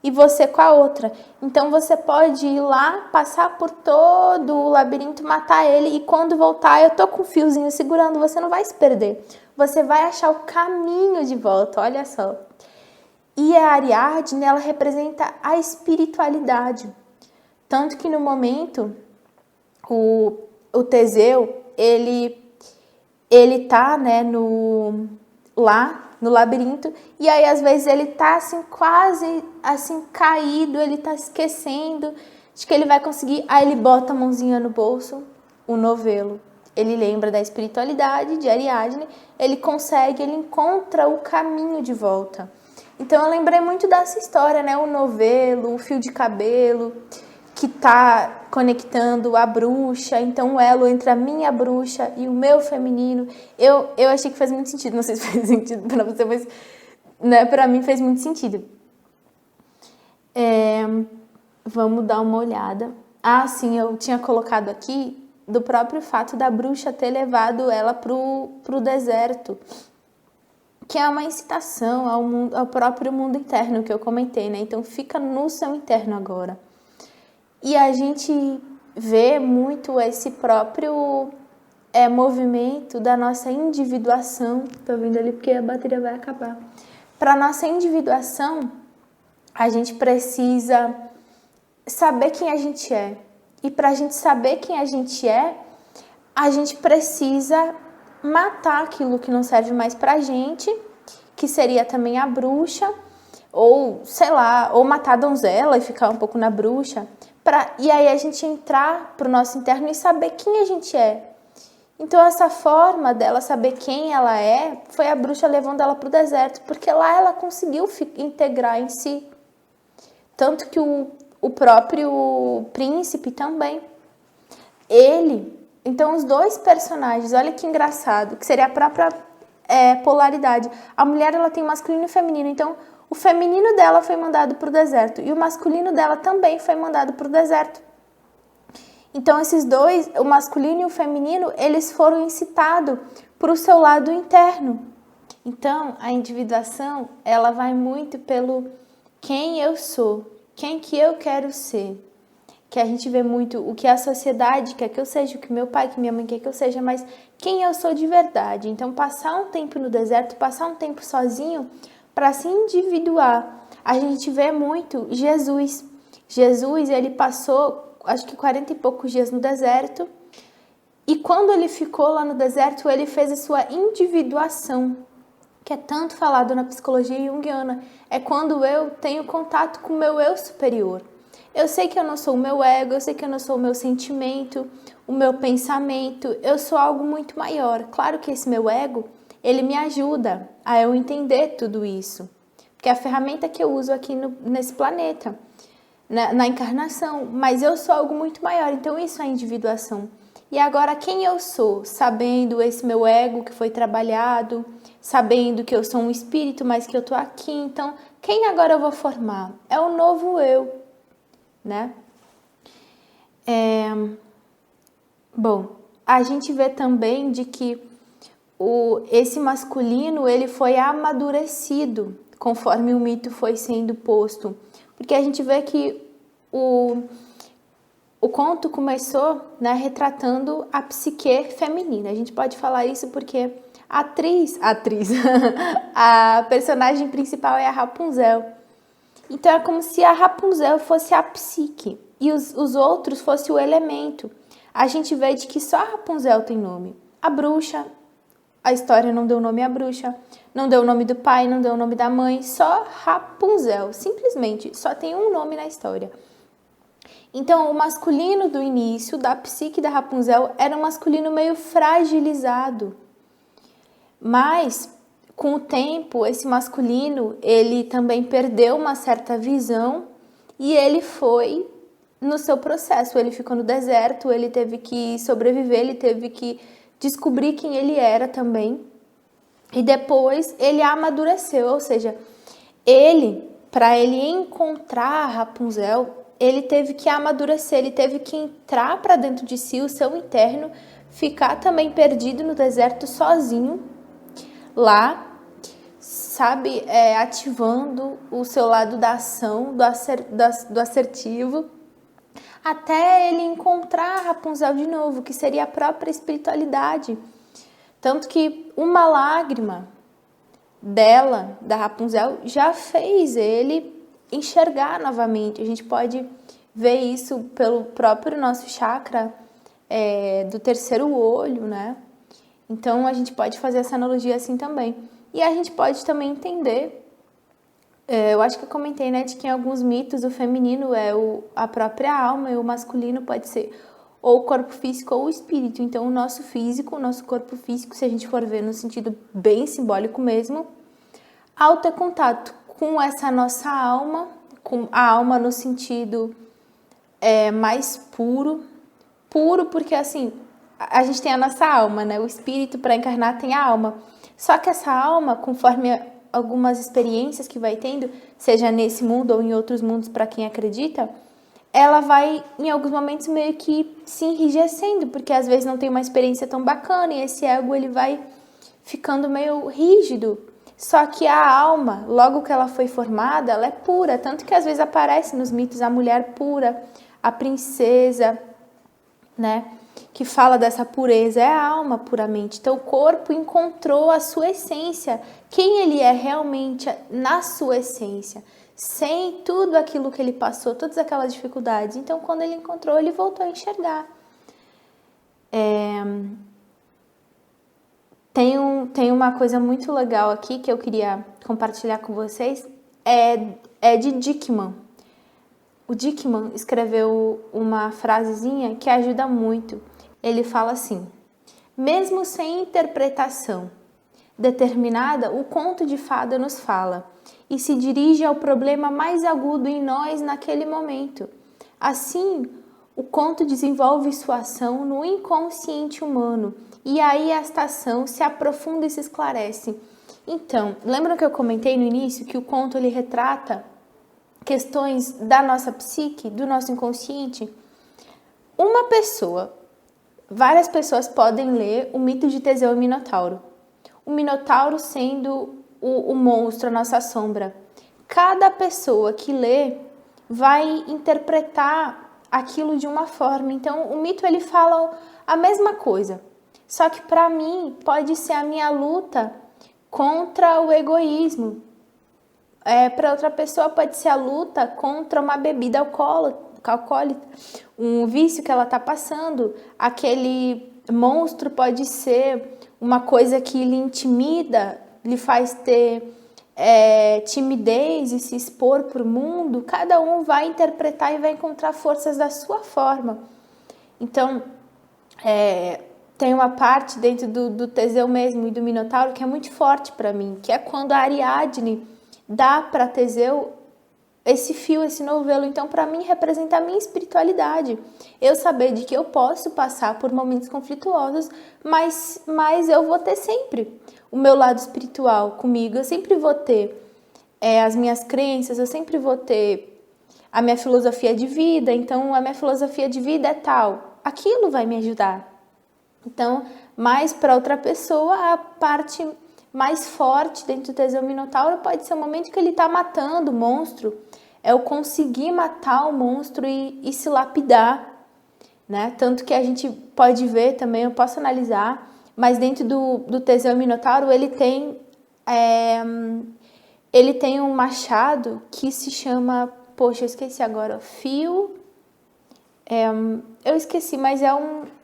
e você com a outra. Então você pode ir lá, passar por todo o labirinto, matar ele, e quando voltar eu tô com o fiozinho segurando, você não vai se perder. Você vai achar o caminho de volta, olha só. E a Ariadne, ela representa a espiritualidade. Tanto que no momento, o Teseu, ele tá, né, lá no labirinto, e aí às vezes ele tá assim, quase assim, caído, ele tá esquecendo de que ele vai conseguir, aí ele bota a mãozinha no bolso, o novelo. Ele lembra da espiritualidade de Ariadne, ele consegue, ele encontra o caminho de volta. Então eu lembrei muito dessa história, né? O novelo, o fio de cabelo, que tá conectando a bruxa, então o elo entre a minha bruxa e o meu feminino. Eu achei que fez muito sentido, não sei se fez sentido para você, mas, né, para mim fez muito sentido. Vamos dar uma olhada. Ah, sim, eu tinha colocado aqui do próprio fato da bruxa ter levado ela pro deserto, que é uma incitação ao próprio mundo interno que eu comentei, né? Então fica no seu interno agora. E a gente vê muito esse próprio movimento da nossa individuação. Tô vendo ali porque a bateria vai acabar. Para nossa individuação, a gente precisa saber quem a gente é. E para a gente saber quem a gente precisa matar aquilo que não serve mais pra gente, que seria também a bruxa, ou sei lá, ou matar a donzela e ficar um pouco na bruxa, e aí a gente entrar pro nosso interno e saber quem a gente é. Então essa forma dela saber quem ela é, foi a bruxa levando ela pro deserto, porque lá ela conseguiu integrar em si. Tanto que o próprio príncipe também, então os dois personagens, olha que engraçado, que seria a própria polaridade. A mulher, ela tem masculino e feminino, então o feminino dela foi mandado para o deserto e o masculino dela também foi mandado para o deserto. Então esses dois, o masculino e o feminino, eles foram incitados para o seu lado interno. Então a individuação, ela vai muito pelo quem eu sou, quem que eu quero ser. Que a gente vê muito o que a sociedade quer que eu seja, o que meu pai, que minha mãe quer que eu seja, mas quem eu sou de verdade. Então, passar um tempo no deserto, passar um tempo sozinho para se individuar. A gente vê muito Jesus. Jesus, ele passou, acho que 40 e poucos dias no deserto. E quando ele ficou lá no deserto, ele fez a sua individuação, que é tanto falado na psicologia junguiana. É quando eu tenho contato com o meu eu superior. Eu sei que eu não sou o meu ego, eu sei que eu não sou o meu sentimento, o meu pensamento, eu sou algo muito maior. Claro que esse meu ego, ele me ajuda a eu entender tudo isso, porque é a ferramenta que eu uso aqui nesse planeta, na encarnação, mas eu sou algo muito maior, então isso é individuação. E agora quem eu sou, sabendo esse meu ego que foi trabalhado, sabendo que eu sou um espírito, mas que eu tô aqui, então quem agora eu vou formar? É o novo eu. Né? Bom, a gente vê também de que esse masculino, ele foi amadurecido conforme o mito foi sendo posto, porque a gente vê que o conto começou, né, retratando a psique feminina. A gente pode falar isso porque a atriz, a personagem principal é a Rapunzel. Então é como se a Rapunzel fosse a psique e os outros fossem o elemento. A gente vê de que só a Rapunzel tem nome. A bruxa, a história não deu nome à bruxa, não deu o nome do pai, não deu o nome da mãe, só Rapunzel, simplesmente, só tem um nome na história. Então o masculino do início, da psique da Rapunzel, era um masculino meio fragilizado. Mas com o tempo, esse masculino, ele também perdeu uma certa visão e ele foi no seu processo. Ele ficou no deserto, ele teve que sobreviver, ele teve que descobrir quem ele era também. E depois ele amadureceu, ou seja, ele para ele encontrar Rapunzel, ele teve que amadurecer, ele teve que entrar para dentro de si, o seu interno, ficar também perdido no deserto sozinho, lá, sabe, ativando o seu lado da ação, do assertivo, até ele encontrar Rapunzel de novo, que seria a própria espiritualidade. Tanto que uma lágrima dela, da Rapunzel, já fez ele enxergar novamente. A gente pode ver isso pelo próprio nosso chakra do terceiro olho, né? Então a gente pode fazer essa analogia assim também. E a gente pode também entender, eu acho que eu comentei, né, de que em alguns mitos o feminino é a própria alma e o masculino pode ser ou o corpo físico ou o espírito. Então o nosso físico, o nosso corpo físico, se a gente for ver no sentido bem simbólico mesmo, ao ter contato com essa nossa alma, com a alma no sentido mais puro porque assim, a gente tem a nossa alma, né? O espírito para encarnar tem a alma. Só que essa alma, conforme algumas experiências que vai tendo, seja nesse mundo ou em outros mundos para quem acredita, ela vai em alguns momentos meio que se enrijecendo, porque às vezes não tem uma experiência tão bacana e esse ego ele vai ficando meio rígido. Só que a alma, logo que ela foi formada, ela é pura, tanto que às vezes aparece nos mitos a mulher pura, a princesa, né? Que fala dessa pureza, é a alma puramente. Então o corpo encontrou a sua essência, quem ele é realmente na sua essência, sem tudo aquilo que ele passou, todas aquelas dificuldades. Então quando ele encontrou, ele voltou a enxergar. Tem uma coisa muito legal aqui que eu queria compartilhar com vocês, é de Dickmann. O Dickmann escreveu uma frasezinha que ajuda muito. Ele fala assim: mesmo sem interpretação determinada, o conto de fada nos fala e se dirige ao problema mais agudo em nós naquele momento. Assim, o conto desenvolve sua ação no inconsciente humano e aí esta ação se aprofunda e se esclarece. Então, lembra que eu comentei no início que o conto ele retrata questões da nossa psique, do nosso inconsciente? Várias pessoas podem ler o mito de Teseu e Minotauro. O Minotauro sendo o monstro, a nossa sombra. Cada pessoa que lê vai interpretar aquilo de uma forma. Então, o mito ele fala a mesma coisa. Só que para mim pode ser a minha luta contra o egoísmo. Para outra pessoa pode ser a luta contra uma bebida alcoólica, um vício que ela está passando. Aquele monstro pode ser uma coisa que lhe intimida, lhe faz ter timidez e se expor para o mundo. Cada um vai interpretar e vai encontrar forças da sua forma. Então, tem uma parte dentro do Teseu mesmo e do Minotauro que é muito forte para mim, que é quando a Ariadne dá para Teseu esse fio, esse novelo. Então, para mim, representa a minha espiritualidade. Eu saber de que eu posso passar por momentos conflituosos, mas eu vou ter sempre o meu lado espiritual comigo. Eu sempre vou ter as minhas crenças, eu sempre vou ter a minha filosofia de vida. Então, a minha filosofia de vida é tal. Aquilo vai me ajudar. Então, mais para outra pessoa, a parte mais forte dentro do Teseu Minotauro pode ser o momento que ele está matando o monstro, é o conseguir matar o monstro e se lapidar, né? Tanto que a gente pode ver também, eu posso analisar, mas dentro do Teseu Minotauro ele tem um machado que se chama, poxa, eu esqueci agora, fio... eu esqueci, mas é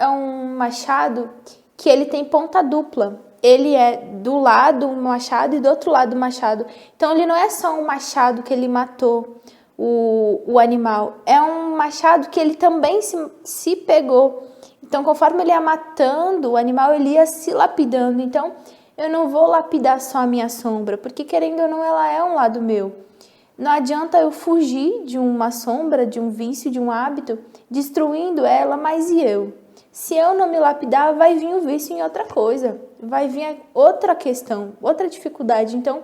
um machado que ele tem ponta dupla. Ele é do lado um machado e do outro lado um machado. Então ele não é só um machado que ele matou o animal, é um machado que ele também se pegou. Então conforme ele ia matando o animal, ele ia se lapidando. Então eu não vou lapidar só a minha sombra, porque querendo ou não ela é um lado meu. Não adianta eu fugir de uma sombra, de um vício, de um hábito, destruindo ela, mas e eu? Se eu não me lapidar, vai vir o vício em outra coisa, vai vir outra questão, outra dificuldade. Então,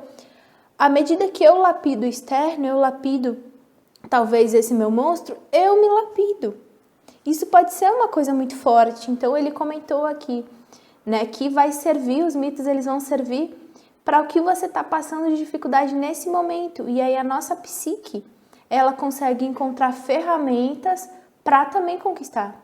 à medida que eu lapido o externo, eu lapido talvez esse meu monstro, eu me lapido. Isso pode ser uma coisa muito forte. Então ele comentou aqui, né, que vai servir, os mitos eles vão servir para o que você está passando de dificuldade nesse momento. E aí a nossa psique, ela consegue encontrar ferramentas para também conquistar.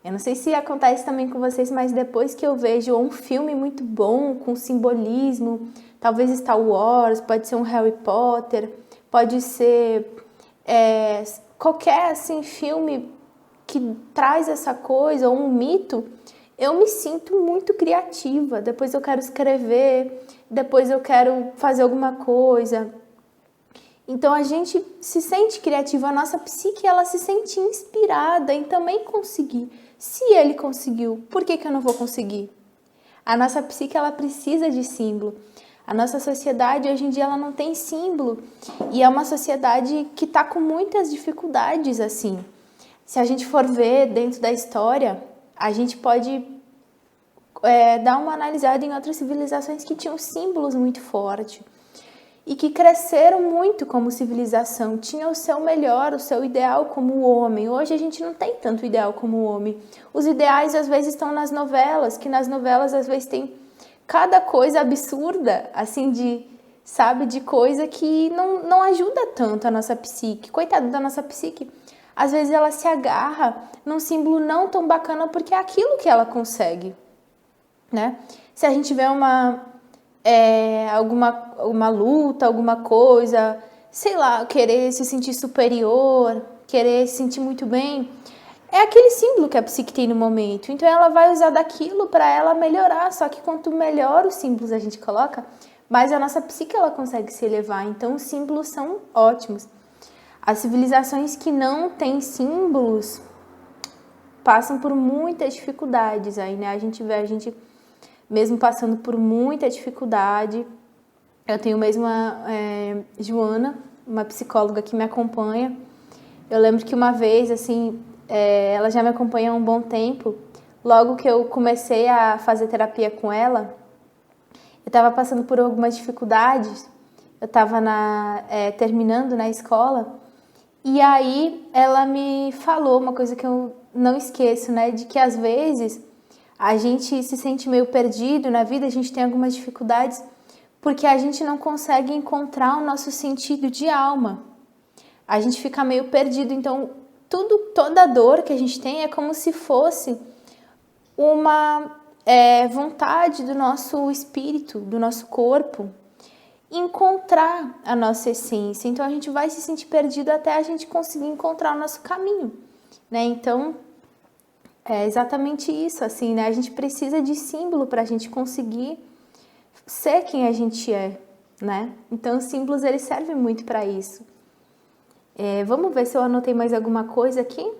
Eu não sei se acontece também com vocês, mas depois que eu vejo um filme muito bom, com simbolismo, talvez Star Wars, pode ser um Harry Potter, pode ser qualquer assim, filme que traz essa coisa, ou um mito, eu me sinto muito criativa. Depois eu quero escrever, depois eu quero fazer alguma coisa. Então a gente se sente criativa, a nossa psique ela se sente inspirada em também conseguir. Se ele conseguiu, por que eu não vou conseguir? A nossa psique ela precisa de símbolo. A nossa sociedade hoje em dia ela não tem símbolo e é uma sociedade que está com muitas dificuldades assim. Se a gente for ver dentro da história, a gente pode dar uma analisada em outras civilizações que tinham símbolos muito fortes e que cresceram muito como civilização, tinham o seu melhor, o seu ideal como homem. Hoje a gente não tem tanto ideal como homem. Os ideais às vezes estão nas novelas, que nas novelas às vezes tem cada coisa absurda, assim, de coisa que não ajuda tanto a nossa psique. Coitada da nossa psique. Às vezes ela se agarra num símbolo não tão bacana porque é aquilo que ela consegue, né? Se a gente vê alguma luta, alguma coisa, sei lá, querer se sentir superior, querer se sentir muito bem, é aquele símbolo que a psique tem no momento. Então ela vai usar daquilo para ela melhorar, só que quanto melhor os símbolos a gente coloca, mais a nossa psique ela consegue se elevar. Então os símbolos são ótimos. As civilizações que não têm símbolos passam por muitas dificuldades aí, né? A gente mesmo passando por muita dificuldade. Eu tenho mesmo a Joana, uma psicóloga que me acompanha. Eu lembro que uma vez, assim, ela já me acompanha há um bom tempo. Logo que eu comecei a fazer terapia com ela, eu estava passando por algumas dificuldades. Eu estava terminando na escola. E aí ela me falou uma coisa que eu não esqueço, né? De que às vezes a gente se sente meio perdido na vida, a gente tem algumas dificuldades porque a gente não consegue encontrar o nosso sentido de alma. A gente fica meio perdido, então toda dor que a gente tem é como se fosse uma vontade do nosso espírito, do nosso corpo, encontrar a nossa essência. Então a gente vai se sentir perdido até a gente conseguir encontrar o nosso caminho, né? Então é exatamente isso, assim, né? A gente precisa de símbolo para a gente conseguir ser quem a gente é, né? Então os símbolos eles servem muito para isso. Vamos ver se eu anotei mais alguma coisa aqui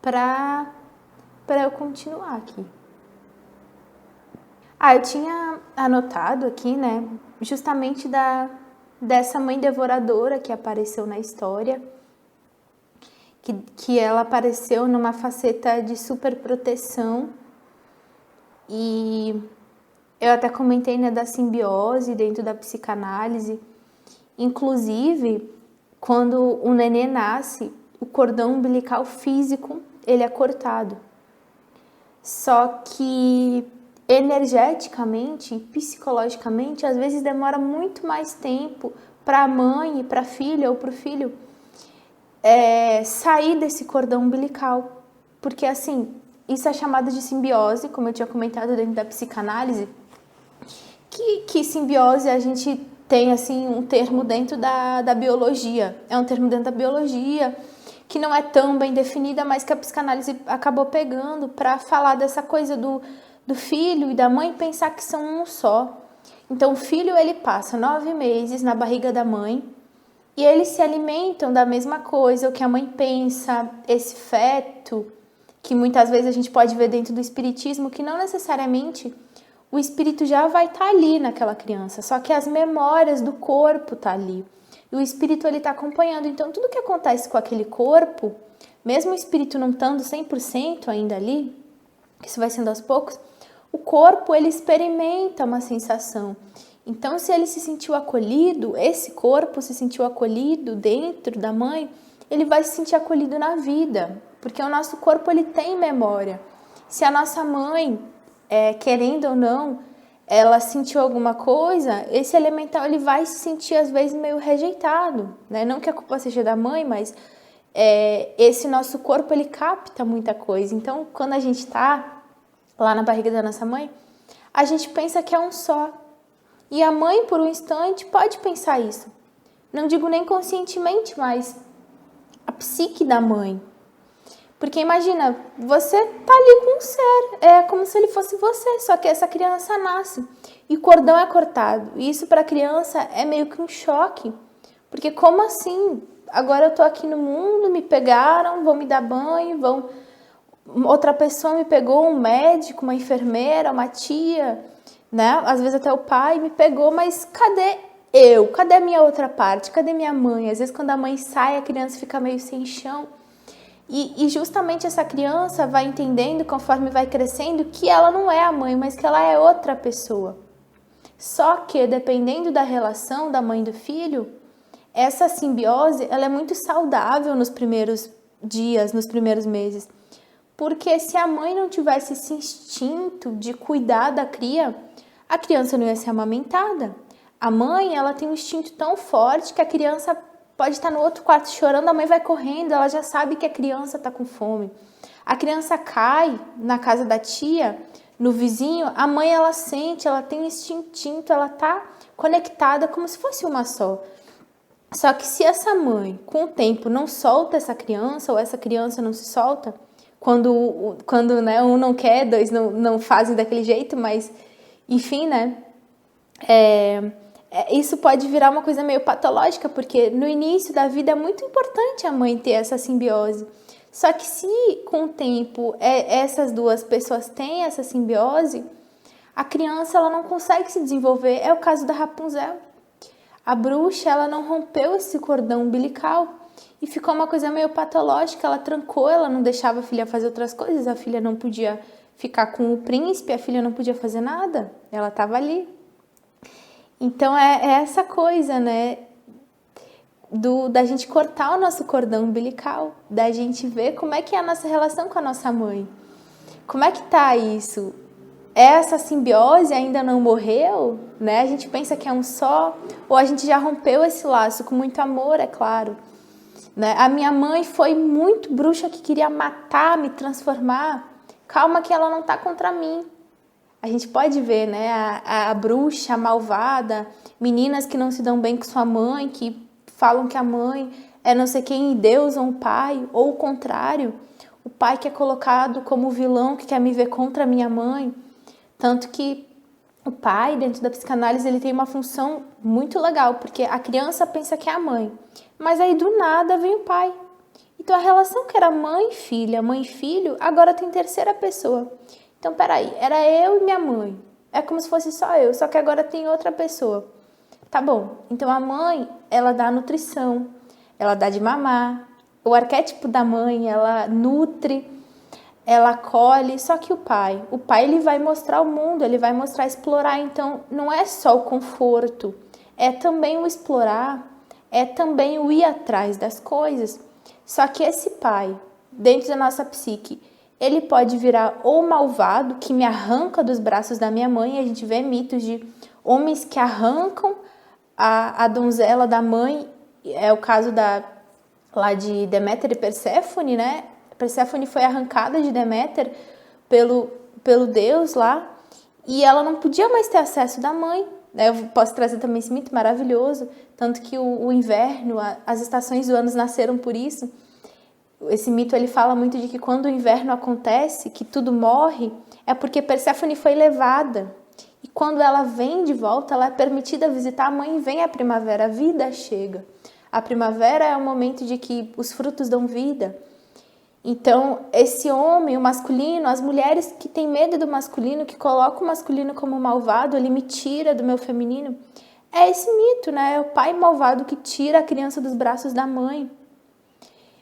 para eu continuar aqui. Eu tinha anotado aqui, né, justamente dessa mãe devoradora que apareceu na história, que ela apareceu numa faceta de super proteção, e eu até comentei, né, da simbiose dentro da psicanálise. Inclusive, quando o nenê nasce, o cordão umbilical físico ele é cortado. Só que energeticamente e psicologicamente, às vezes demora muito mais tempo para a mãe e para a filha ou para o filho sair desse cordão umbilical. Porque assim, isso é chamado de simbiose, como eu tinha comentado dentro da psicanálise, que simbiose a gente tem assim um termo dentro da biologia. É um termo dentro da biologia que não é tão bem definida, mas que a psicanálise acabou pegando para falar dessa coisa do filho e da mãe pensar que são um só. Então o filho ele passa 9 meses na barriga da mãe e eles se alimentam da mesma coisa, o que a mãe pensa, esse feto, que muitas vezes a gente pode ver dentro do espiritismo, que não necessariamente o espírito já vai estar ali naquela criança, só que as memórias do corpo tá ali. E o espírito ele tá acompanhando, então tudo que acontece com aquele corpo, mesmo o espírito não estando 100% ainda ali, isso vai sendo aos poucos, o corpo ele experimenta uma sensação. Então, se ele se sentiu acolhido, esse corpo se sentiu acolhido dentro da mãe, ele vai se sentir acolhido na vida, porque o nosso corpo ele tem memória. Se a nossa mãe, querendo ou não, ela sentiu alguma coisa, esse elemental ele vai se sentir às vezes meio rejeitado, né? Não que a culpa seja da mãe, mas esse nosso corpo ele capta muita coisa. Então, quando a gente está lá na barriga da nossa mãe, a gente pensa que é um só. E a mãe, por um instante, pode pensar isso. Não digo nem conscientemente, mas a psique da mãe. Porque imagina, você tá ali com um ser, é como se ele fosse você, só que essa criança nasce e o cordão é cortado. E isso para a criança é meio que um choque. Porque como assim? Agora eu tô aqui no mundo, me pegaram, vão me dar banho, outra pessoa me pegou, um médico, uma enfermeira, uma tia, né? Às vezes até o pai me pegou, mas cadê eu? Cadê a minha outra parte? Cadê minha mãe? Às vezes quando a mãe sai, a criança fica meio sem chão. E justamente essa criança vai entendendo, conforme vai crescendo, que ela não é a mãe, mas que ela é outra pessoa. Só que, dependendo da relação da mãe e do filho, essa simbiose ela é muito saudável nos primeiros dias, nos primeiros meses. Porque se a mãe não tivesse esse instinto de cuidar da cria, a criança não ia ser amamentada. A mãe, ela tem um instinto tão forte que a criança pode estar no outro quarto chorando, a mãe vai correndo, ela já sabe que a criança está com fome. A criança cai na casa da tia, no vizinho, a mãe ela sente, ela tem um instinto, ela está conectada como se fosse uma só. Só que se essa mãe, com o tempo, não solta essa criança, ou essa criança não se solta, quando né, um não quer, dois não fazem daquele jeito, mas enfim, né? Isso pode virar uma coisa meio patológica, porque no início da vida é muito importante a mãe ter essa simbiose. Só que se com o tempo essas duas pessoas têm essa simbiose, a criança ela não consegue se desenvolver. É o caso da Rapunzel. A bruxa ela não rompeu esse cordão umbilical e ficou uma coisa meio patológica. Ela trancou, ela não deixava a filha fazer outras coisas, a filha não podia ficar com o príncipe, a filha não podia fazer nada, ela estava ali. Então é essa coisa, né, da gente cortar o nosso cordão umbilical, da gente ver como é que é a nossa relação com a nossa mãe. Como é que tá isso? Essa simbiose ainda não morreu, né? A gente pensa que é um só, ou a gente já rompeu esse laço com muito amor, é claro. Né? A minha mãe foi muito bruxa que queria matar, me transformar. Calma que ela não tá contra mim. A gente pode ver, né, a bruxa, a malvada, meninas que não se dão bem com sua mãe, que falam que a mãe é não sei quem, Deus ou o pai, ou o contrário, o pai que é colocado como vilão, que quer me ver contra a minha mãe. Tanto que o pai, dentro da psicanálise, ele tem uma função muito legal, porque a criança pensa que é a mãe, mas aí do nada vem o pai. Então a relação que era mãe e filho, agora tem terceira pessoa. Então, peraí, era eu e minha mãe. É como se fosse só eu, só que agora tem outra pessoa. Tá bom, então a mãe, ela dá nutrição, ela dá de mamar. O arquétipo da mãe, ela nutre, ela acolhe, só que o pai ele vai mostrar o mundo, ele vai mostrar explorar. Então, não é só o conforto, é também o explorar, é também o ir atrás das coisas. Só que esse pai, dentro da nossa psique, ele pode virar o malvado que me arranca dos braços da minha mãe. A gente vê mitos de homens que arrancam a donzela da mãe. É o caso lá de Deméter e Perséfone, né? Perséfone foi arrancada de Deméter pelo deus lá e ela não podia mais ter acesso da mãe. Eu posso trazer também esse mito maravilhoso, tanto que o inverno, as estações do ano nasceram por isso. Esse mito ele fala muito de que quando o inverno acontece, que tudo morre, é porque Perséfone foi levada. E quando ela vem de volta, ela é permitida visitar a mãe e vem a primavera, a vida chega. A primavera é o momento de que os frutos dão vida. Então, esse homem, o masculino, as mulheres que têm medo do masculino, que colocam o masculino como malvado, ele me tira do meu feminino. É esse mito, né? É o pai malvado que tira a criança dos braços da mãe.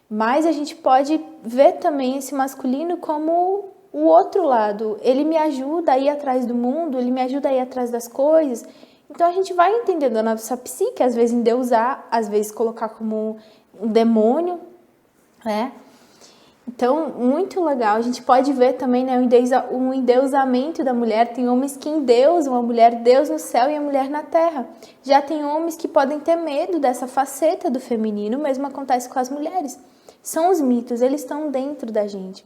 Mas a gente pode ver também esse masculino como o outro lado. Ele me ajuda a ir atrás do mundo, ele me ajuda a ir atrás das coisas. Então a gente vai entendendo a nossa psique, às vezes endeusar, às vezes colocar como um demônio, né? Então, muito legal. A gente pode ver também, né, o endeusamento da mulher. Tem homens que endeusam a mulher, Deus no céu e a mulher na terra. Já tem homens que podem ter medo dessa faceta do feminino, o mesmo acontece com as mulheres. São os mitos, eles estão dentro da gente.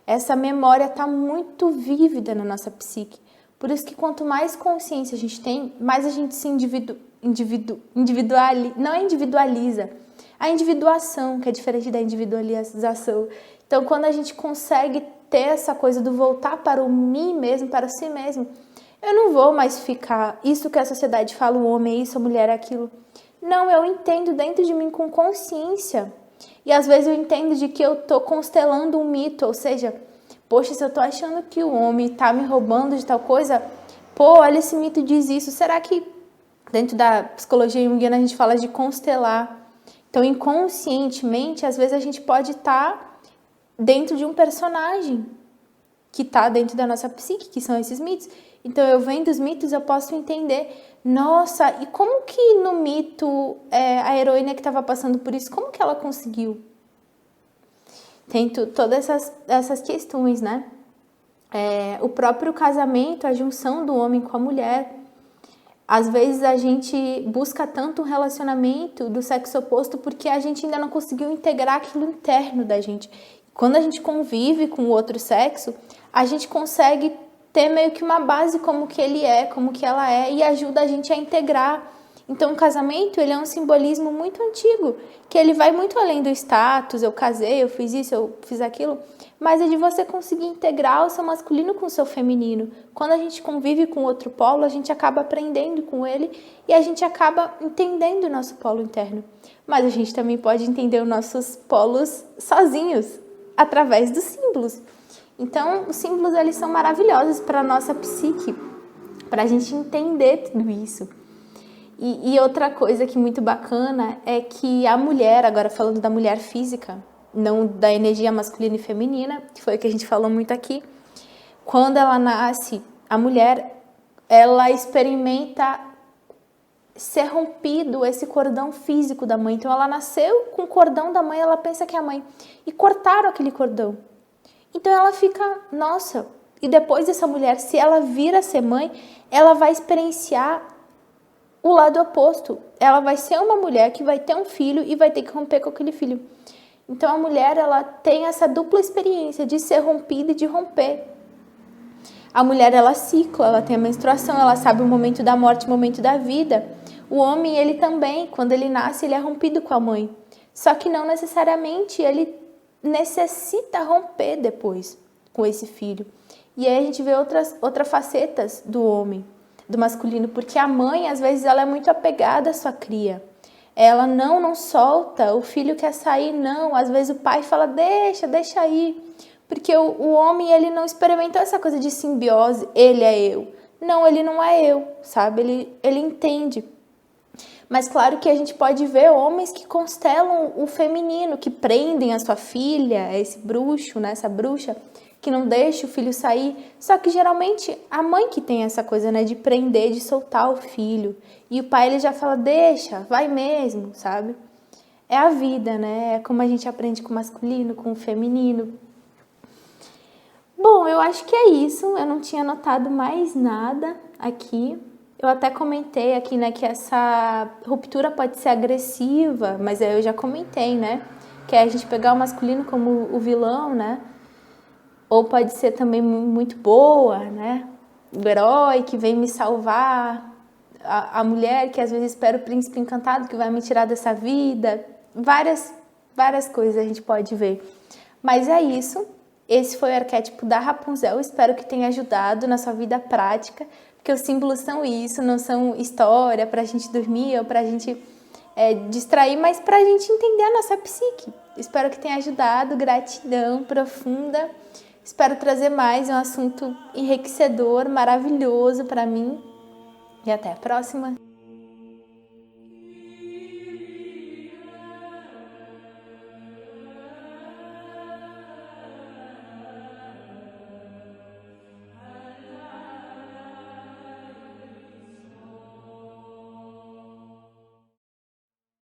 Essa memória está muito vívida na nossa psique. Por isso que quanto mais consciência a gente tem, mais a gente se não é individualiza. A individuação, que é diferente da individualização. Então, quando a gente consegue ter essa coisa do voltar para o mim mesmo, para si mesmo, eu não vou mais ficar, isso que a sociedade fala, o homem é isso, a mulher é aquilo. Não, eu entendo dentro de mim com consciência. E às vezes eu entendo de que eu estou constelando um mito, ou seja, poxa, se eu estou achando que o homem está me roubando de tal coisa, pô, olha, esse mito diz isso. Será que dentro da psicologia junguiana a gente fala de constelar? Então, inconscientemente, às vezes a gente pode estar dentro de um personagem que está dentro da nossa psique, que são esses mitos. Então, eu vendo os mitos, eu posso entender, nossa, e como que no mito a heroína que estava passando por isso, como que ela conseguiu? Tem todas essas questões, né? O próprio casamento, a junção do homem com a mulher. Às vezes a gente busca tanto um relacionamento do sexo oposto porque a gente ainda não conseguiu integrar aquilo interno da gente. Quando a gente convive com o outro sexo, a gente consegue ter meio que uma base como que ele é, como que ela é, e ajuda a gente a integrar. Então o casamento, ele é um simbolismo muito antigo, que ele vai muito além do status, eu casei, eu fiz isso, eu fiz aquilo, mas é de você conseguir integrar o seu masculino com o seu feminino. Quando a gente convive com outro polo, a gente acaba aprendendo com ele e a gente acaba entendendo o nosso polo interno. Mas a gente também pode entender os nossos polos sozinhos, através dos símbolos. Então, os símbolos, eles são maravilhosos para a nossa psique, para a gente entender tudo isso. E outra coisa que é muito bacana é que a mulher, agora falando da mulher física, não da energia masculina e feminina, que foi o que a gente falou muito aqui, quando ela nasce, a mulher, ela experimenta ser rompido esse cordão físico da mãe. Então ela nasceu com o cordão da mãe, ela pensa que é a mãe, e cortaram aquele cordão. Então ela fica, nossa, e depois dessa mulher, se ela vir a ser mãe, ela vai experienciar o lado oposto. Ela vai ser uma mulher que vai ter um filho e vai ter que romper com aquele filho. Então a mulher, ela tem essa dupla experiência de ser rompida e de romper. A mulher, ela cicla, ela tem a menstruação, ela sabe o momento da morte, o momento da vida. O homem, ele também, quando ele nasce, ele é rompido com a mãe. Só que não necessariamente ele necessita romper depois com esse filho. E aí a gente vê outras facetas do homem, do masculino, porque a mãe, às vezes, ela é muito apegada à sua cria. Ela não solta, o filho quer sair, não. Às vezes o pai fala, deixa aí. Porque o homem, ele não experimentou essa coisa de simbiose, ele é eu. Não, ele não é eu, sabe? Ele entende. Mas claro que a gente pode ver homens que constelam o feminino, que prendem a sua filha, esse bruxo, né, essa bruxa, que não deixa o filho sair. Só que geralmente a mãe que tem essa coisa, né, de prender, de soltar o filho. E o pai, ele já fala, deixa, vai mesmo, sabe? É a vida, né? É como a gente aprende com o masculino, com o feminino. Bom, eu acho que é isso. Eu não tinha anotado mais nada aqui. Eu até comentei aqui, né, que essa ruptura pode ser agressiva, mas eu já comentei, né? Que é a gente pegar o masculino como o vilão, né? Ou pode ser também muito boa, né? O herói que vem me salvar, a mulher que às vezes espera o príncipe encantado que vai me tirar dessa vida. Várias coisas a gente pode ver. Mas é isso. Esse foi o arquétipo da Rapunzel. Espero que tenha ajudado na sua vida prática, porque os símbolos são isso, não são história pra gente dormir ou pra gente distrair, mas pra gente entender a nossa psique. Espero que tenha ajudado. Gratidão profunda. Espero trazer mais um assunto enriquecedor, maravilhoso para mim. E até a próxima!